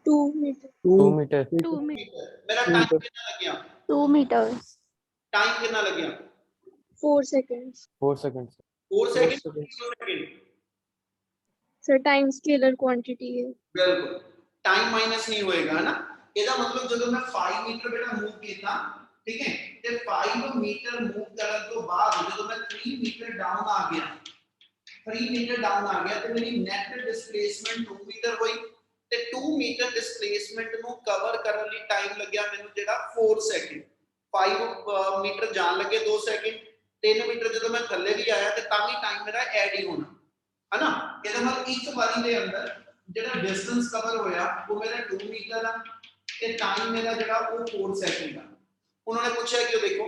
2 meter. 2 meter. 2 meter. मेरा टाइम कितना लग गया 2 meters. टाइम कितना लग गया 4 seconds. 4 seconds. 4 second Sir, time scalar quantity है. बिल्कुल टाइम माइनस नहीं होएगा है ना ਇਹਦਾ ਮਤਲਬ ਜਦੋਂ ਮੈਂ 5 ਮੀਟਰ ਬੇਟਾ ਮੂਵ ਕੀਤਾ ਠੀਕ ਹੈ ਤੇ 5 ਮੀਟਰ ਮੂਵ ਕਰਨ ਤੋਂ ਬਾਅਦ ਜਦੋਂ ਮੈਂ 3 ਮੀਟਰ ਡਾਊਨ ਆ ਗਿਆ 3 ਮੀਟਰ ਡਾਊਨ ਆ ਗਿਆ ਤੇ ਮੇਰੀ ਨੈਟ ਡਿਸਪਲੇਸਮੈਂਟ 2 ਮੀਟਰ ਹੋਈ ਤੇ 2 ਮੀਟਰ ਡਿਸਪਲੇਸਮੈਂਟ ਨੂੰ ਕਵਰ ਕਰਨ ਲਈ ਟਾਈਮ ਲੱਗਿਆ ਮੈਨੂੰ ਜਿਹੜਾ 4 ਸੈਕਿੰਡ 5 ਮੀਟਰ ਜਾਣ ਲੱਗੇ 2 ਸੈਕਿੰਡ 3 ਮੀਟਰ ਜਦੋਂ ਮੈਂ ਥੱਲੇ ਵੀ ਆਇਆ ਤੇ ਤਾਂ ਵੀ ਟਾਈਮ ਮੇਰਾ ਐਡ ਹੀ ਹੋਣਾ है ना ਇਹਦਾ ਮਤਲਬ ਇੱਕ ਵਾਰੀ ਦੇ ਅੰਦਰ ਜਿਹੜਾ ਡਿਸਟੈਂਸ ਕਵਰ ਹੋਇਆ ਉਹ ਮੇਰਾ 2 ਮੀਟਰ ਆ ਤੇ ਟਾਈਮ ਮੇਰਾ ਜਿਹੜਾ ਉਹ 4 ਸੈਕਿੰਡ ਆ ਉਹਨਾਂ ਨੇ ਪੁੱਛਿਆ ਕਿ ਉਹ ਦੇਖੋ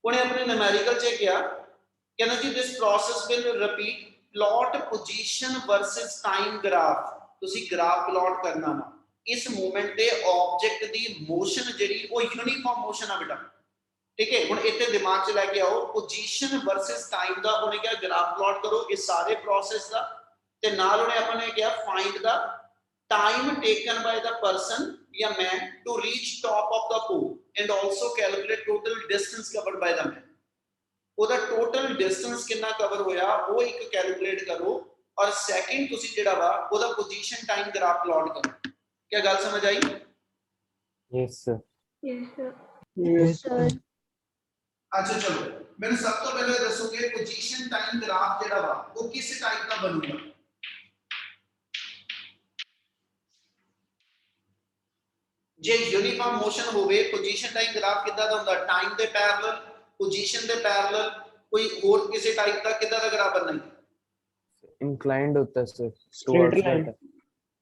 ਉਹਨੇ ਆਪਣੇ ਨਿਊਮੈਰੀਕਲ ਚ ਕਿਹਾ ਕਹਿੰਦਾ ਜੀ this process will repeat plot position versus time graph ਤੁਸੀਂ ਗ੍ਰਾਫ ਪਲਾਟ ਕਰਨਾ ਵਾ ਇਸ ਮੂਵਮੈਂਟ ਤੇ ਆਬਜੈਕਟ ਦੀ ਮੋਸ਼ਨ ਜਿਹੜੀ ਉਹ ਯੂਨੀਫਾਰਮ ਮੋਸ਼ਨ ਆ ਬੇਟਾ ठीक है ਹੁਣ ਇੱਥੇ ਦਿਮਾਗ 'ਚ ਲੈ ਕੇ ਆਓ ਪੋਜੀਸ਼ਨ ਵਰਸਸ ਟਾਈਮ ਦਾ ਉਹਨੇ ਕਿਹਾ ਗ੍ਰਾਫ ਪਲਾਟ ਕਰੋ ਇਸ ਸਾਰੇ ਪ੍ਰੋਸੈਸ ਦਾ ਤੇ ਨਾਲ ਉਹਨੇ ਆਪਾਂ ਨੇ ਕਿਹਾ find the time taken by the person ਜਾਂ man to reach top of the pole and also calculate total distance covered by the man ਉਹਦਾ ਟੋਟਲ ਡਿਸਟੈਂਸ ਕਿੰਨਾ ਕਵਰ ਹੋਇਆ ਉਹ ਇੱਕ ਕੈਲਕੂਲੇਟ ਕਰੋ ਔਰ ਸੈਕਿੰਡ ਤੁਸੀਂ ਜਿਹੜਾ ਵਾ ਉਹਦਾ ਪੋਜੀਸ਼ਨ ਟਾਈਮ ਗ੍ਰਾਫ ਪਲਾਟ ਕਰੋ ਕੀ ਗੱਲ ਸਮਝ ਆਈ Yes, sir. Yes, sir. Yes, Sir. अच्छा चलो मैंने सब तो पहले दसोगे पोजीशन टाइम ग्राफ जेड़ा वा वो किस टाइप का बनूगा जे यूनिफॉर्म मोशन होवे पोजीशन टाइम ग्राफ किदा दा हुंदा टाइम दे पैरेलल पोजीशन दे पैरेलल कोई और किसी टाइप का किदा दा ग्राफ बनना Inclined होता है sir. Straight Towards line. that.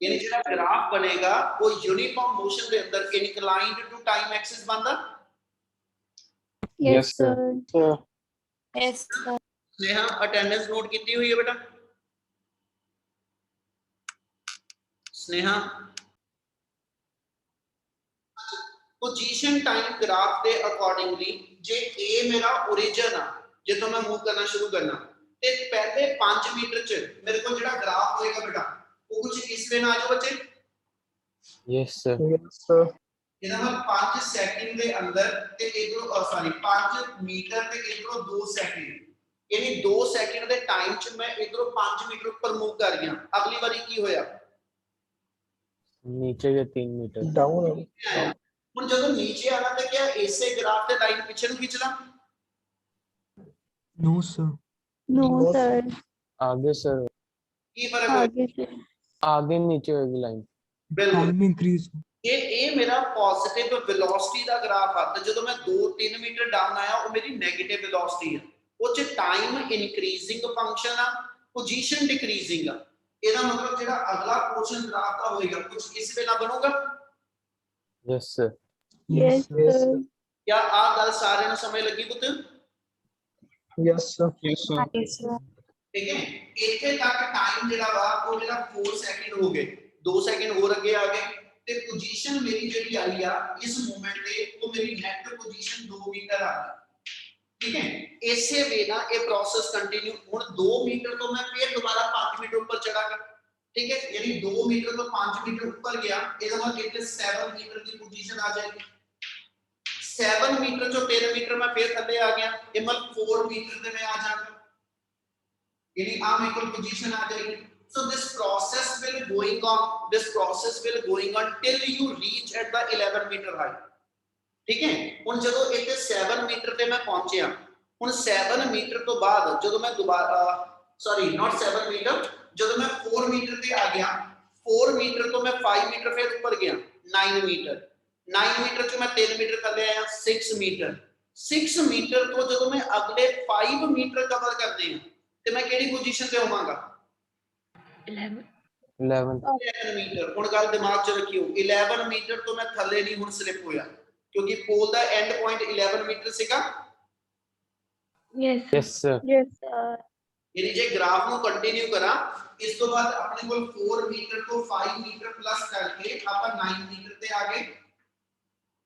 यानी जेड़ा ग्राफ बनेगा वो यूनिफॉर्म मोशन दे अंदर इंक्लाइंड टू टाइम एक्सिस बनदा Yes, Yes, sir. sir. sir. Yes, sir. Sneha attendance note की हुई है बेटा? स्नेहा पोजीशन टाइम ग्राफ के अकॉर्डिंगली जे ए मेरा ओरिजिन आ जिथों मैं मूव करना शुरू करना ते पहले 5 मीटर च मेरे को जेड़ा ग्राफ होएगा बेटा वो कुछ इस वे ना आ जाओ बच्चे। Yes sir. Yes, sir. ਇਹਦਾ ਮੈਂ 5 ਸੈਕਿੰਡ ਦੇ ਅੰਦਰ ਤੇ ਇਧਰੋਂ ਸੌਰੀ 5 ਮੀਟਰ ਤੇ ਇਧਰੋਂ 2 ਸੈਕਿੰਡ यानी 2 ਸੈਕਿੰਡ ਦੇ ਟਾਈਮ ਚ ਮੈਂ ਇਧਰੋਂ 5 ਮੀਟਰ ਉੱਪਰ ਮੂਵ ਕਰ ਗਿਆ। ਅਗਲੀ ਵਾਰੀ ਕੀ ਹੋਇਆ? नीचे के 3 मीटर। Down. ਹੁਣ ਜਦੋਂ ਨੀਚੇ ਆਣਾ ਤੇ ਕਿਆ ਇਸੇ ਗ੍ਰਾਫ ਤੇ ਲਾਈਨ ਪਿੱਛੇ ਨੂੰ ਖਿੱਚ ਲਾਂ? No, sir. No, No, sir. आगे सर, ਕੀ ਫਰਕ ਹੋਇਆ? आगे से आगे नीचे होगी लाइन। ਬਿਲਕੁਲ Time increase. ਇਹ ਮੇਰਾ ਪੋਜ਼ਿਟਿਵ ਵੈਲੋਸਿਟੀ ਦਾ ਗ੍ਰਾਫ ਆ ਤੇ ਜਦੋਂ ਮੈਂ 2-3 ਮੀਟਰ ਡਾਊਨ ਆਇਆ ਉਹ ਮੇਰੀ 네ਗੇਟਿਵ ਵੈਲੋਸਿਟੀ ਆ। ਉਹ ਚ ਟਾਈਮ ਇਨਕਰੀਜ਼ਿੰਗ ਫੰਕਸ਼ਨ ਆ, ਪੋਜੀਸ਼ਨ ਡਿਕਰੀਜ਼ਿੰਗ ਆ। ਇਹਦਾ ਮਤਲਬ ਜਿਹੜਾ ਅਗਲਾ ਪੋਰਸ਼ਨ ਗ੍ਰਾਫ ਦਾ ਹੋਏਗਾ ਕੁਝ ਇਸ ਵੇ ਨਾ ਬਣੂਗਾ। Yes sir. Yes, Yes, sir. क्या आ गल सारे ਨੂੰ ਸਮਝ ਲੱਗੀ ਪੁੱਤ? Yes, sir. Yes, sir. Yes, sir. ठीक है ਇੱਥੇ ਤੱਕ ਟਾਈਮ ਜਿਹੜਾ ਵਾ ਉਹ ਮੇਰਾ 4 ਸੈਕਿੰਡ ਹੋ ਗਏ 2 ਸੈਕਿੰਡ ਹੋਰ ਅੱਗੇ ਆ ਗਏ ਤੇ ਪੋਜੀਸ਼ਨ ਮੇਰੀ ਜਿਹੜੀ ਆਈ ਆ ਇਸ ਮੂਵਮੈਂਟ ਤੇ ਉਹ ਮੇਰੀ ਨੈਟ ਪੋਜੀਸ਼ਨ 2 ਮੀਟਰ ਆ ਗਈ। ਠੀਕ ਹੈ ਇਸੇ ਵੇ ਨਾ ਇਹ ਪ੍ਰੋਸੈਸ ਕੰਟੀਨਿਊ ਹੁਣ 2 ਮੀਟਰ ਤੋਂ ਮੈਂ ਫਿਰ ਦੁਬਾਰਾ 5 ਮੀਟਰ ਉੱਪਰ ਚੜਾਂਗਾ। ठीक है यानी 2 मीटर तो 5 मीटर ऊपर गया ਇਹਦਾ ਮਤਲਬ ਇੱਥੇ 7 ਮੀਟਰ ਦੀ ਪੋਜੀਸ਼ਨ ਆ ਜਾਏਗੀ। 7 ਮੀਟਰ ਚੋਂ 3 ਮੀਟਰ ਮੈਂ ਫੇਰ ਥੱਲੇ ਆ ਗਿਆ ਇਹ ਮਤਲਬ 4 ਮੀਟਰ ਤੇ ਮੈਂ ਆ ਜਾਵਾਂਗਾ यानी आम इक्वल पोजीशन आ जाएगी। so this process will going on till you reach at the 11 meter height। ठीक है ਹੁਣ ਜਦੋਂ ਇੱਥੇ 7 ਮੀਟਰ ਤੇ ਮੈਂ ਪਹੁੰਚਿਆ ਹੁਣ 7 ਮੀਟਰ ਤੋਂ ਬਾਅਦ ਜਦੋਂ ਮੈਂ ਦੁਬਾਰਾ ਸੌਰੀ ਨਾਟ 7 ਮੀਟਰ ਜਦੋਂ मैं 4 मीटर पे आ गया 4 मीटर तो मैं 5 मीटर फिर ऊपर गया 9 मीटर चो मैं 3 मीटर थले आया 6 मीटर तो ਜਦੋਂ मैं अगले 5 मीटर कवर करने हैं ਤੇ मैं ਕਿਹੜੀ ਪੋਜੀਸ਼ਨ ਤੇ ਹੋਵਾਂਗਾ? 11 मीटर। ਹੁਣ ਗੱਲ ਦਿਮਾਗ 'ਚ ਰੱਖਿਓ 11 मीटर ਤੋਂ ਮੈਂ ਥੱਲੇ ਨਹੀਂ ਹੁਣ ਸਲਿਪ ਹੋਇਆ ਕਿਉਂਕਿ ਪੋਲ ਦਾ ਐਂਡ ਪੁਆਇੰਟ 11 मीटर ਸੀਗਾ। Yes. Yes sir. Yes, sir. यानी जे ग्राफ ਨੂੰ ਕੰਟੀਨਿਊ ਕਰਾਂ ਇਸ ਤੋਂ ਬਾਅਦ ਆਪਣੇ ਕੋਲ 4 ਮੀਟਰ ਤੋਂ 5 ਮੀਟਰ ਪਲੱਸ ਕਰਕੇ ਆਪਾਂ 9 ਮੀਟਰ ਤੇ ਆ ਗਏ।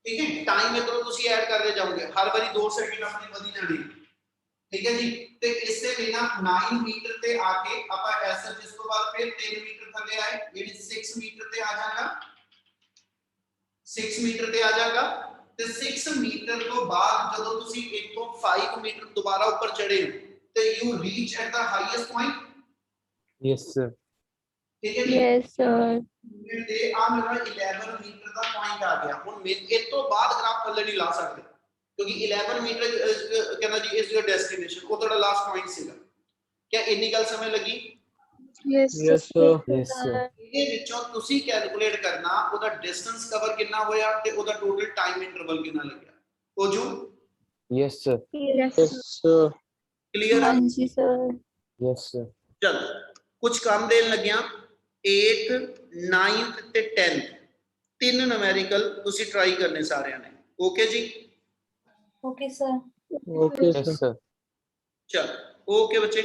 ठीक है टाइम इधरों ਤੁਸੀਂ ऐड करते जाओगे हर बारी 2 सेकंड अपनी ਵਧੀ ਜਾਣੀ। ठीक है जी ਤੇ इससे बिना 9 मीटर ਤੇ आके ਆਪਾਂ ऐसा जिस ਤੋਂ ਬਾਅਦ फिर 3 मीटर थले आए यानी 6 मीटर ਤੇ आ जाएगा 6 मीटर ਤੇ ਆ ਜਾਏਗਾ ਤੇ 6 मीटर ਤੋਂ ਬਾਅਦ ਜਦੋਂ ਤੁਸੀਂ ਇੱਕ ਤੋਂ 5 मीटर ਦੁਬਾਰਾ ਉੱਪਰ ਚੜੇ ਤੇ you reach at the highest point। Yes sir. ठीक है जी Yes, sir. ਤੇ ਆ ਮੇਰਾ 11 ਮੀਟਰ ਦਾ ਪੁਆਇੰਟ ਆ ਗਿਆ। ਹੁਣ ਇਸ ਤੋਂ ਬਾਅਦ ਗ੍ਰਾਫ ਥੱਲੇ ਨਹੀਂ ਲਾ ਸਕਦੇ ਕਿਉਂਕਿ 11 ਮੀਟਰ ਕਹਿੰਦਾ ਜੀ ਇਸ ਯੂਰ ਡੈਸਟੀਨੇਸ਼ਨ ਉਹ ਤੁਹਾਡਾ ਲਾਸਟ ਪੁਆਇੰਟ ਸੀਗਾ। ਕਿਆ ਇੰਨੀ ਗੱਲ ਸਮਝ ਲੱਗੀ? Yes. Yes, sir. Yes sir. ਇਹਦੇ ਵਿੱਚੋਂ ਤੁਸੀਂ ਕੈਲਕੂਲੇਟ ਕਰਨਾ ਉਹਦਾ ਡਿਸਟੈਂਸ ਕਵਰ ਕਿੰਨਾ ਹੋਇਆ ਤੇ ਉਹਦਾ ਟੋਟਲ ਟਾਈਮ ਇੰਟਰਵਲ ਕਿੰਨਾ ਲੱਗਿਆ। ਹੋ ਜੂ yes sir. Yes, Yes, sir. Clear ਆ? हाँ जी, sir. Yes sir. ਚਲ ਕੁਝ ਕੰਮ ਦੇਣ ਲੱਗਿਆ 8th 9th ਤੇ 10th ਤਿੰਨ ਨੂਮੈਰੀਕਲ ਤੁਸੀਂ ਟਰਾਈ ਕਰਨੇ ਸਾਰਿਆਂ ਨੇ। ਓਕੇ ਜੀ Okay, sir. Okay, yes sir. Sir. ਚਲ ਓਕੇ ਬੱਚੇ।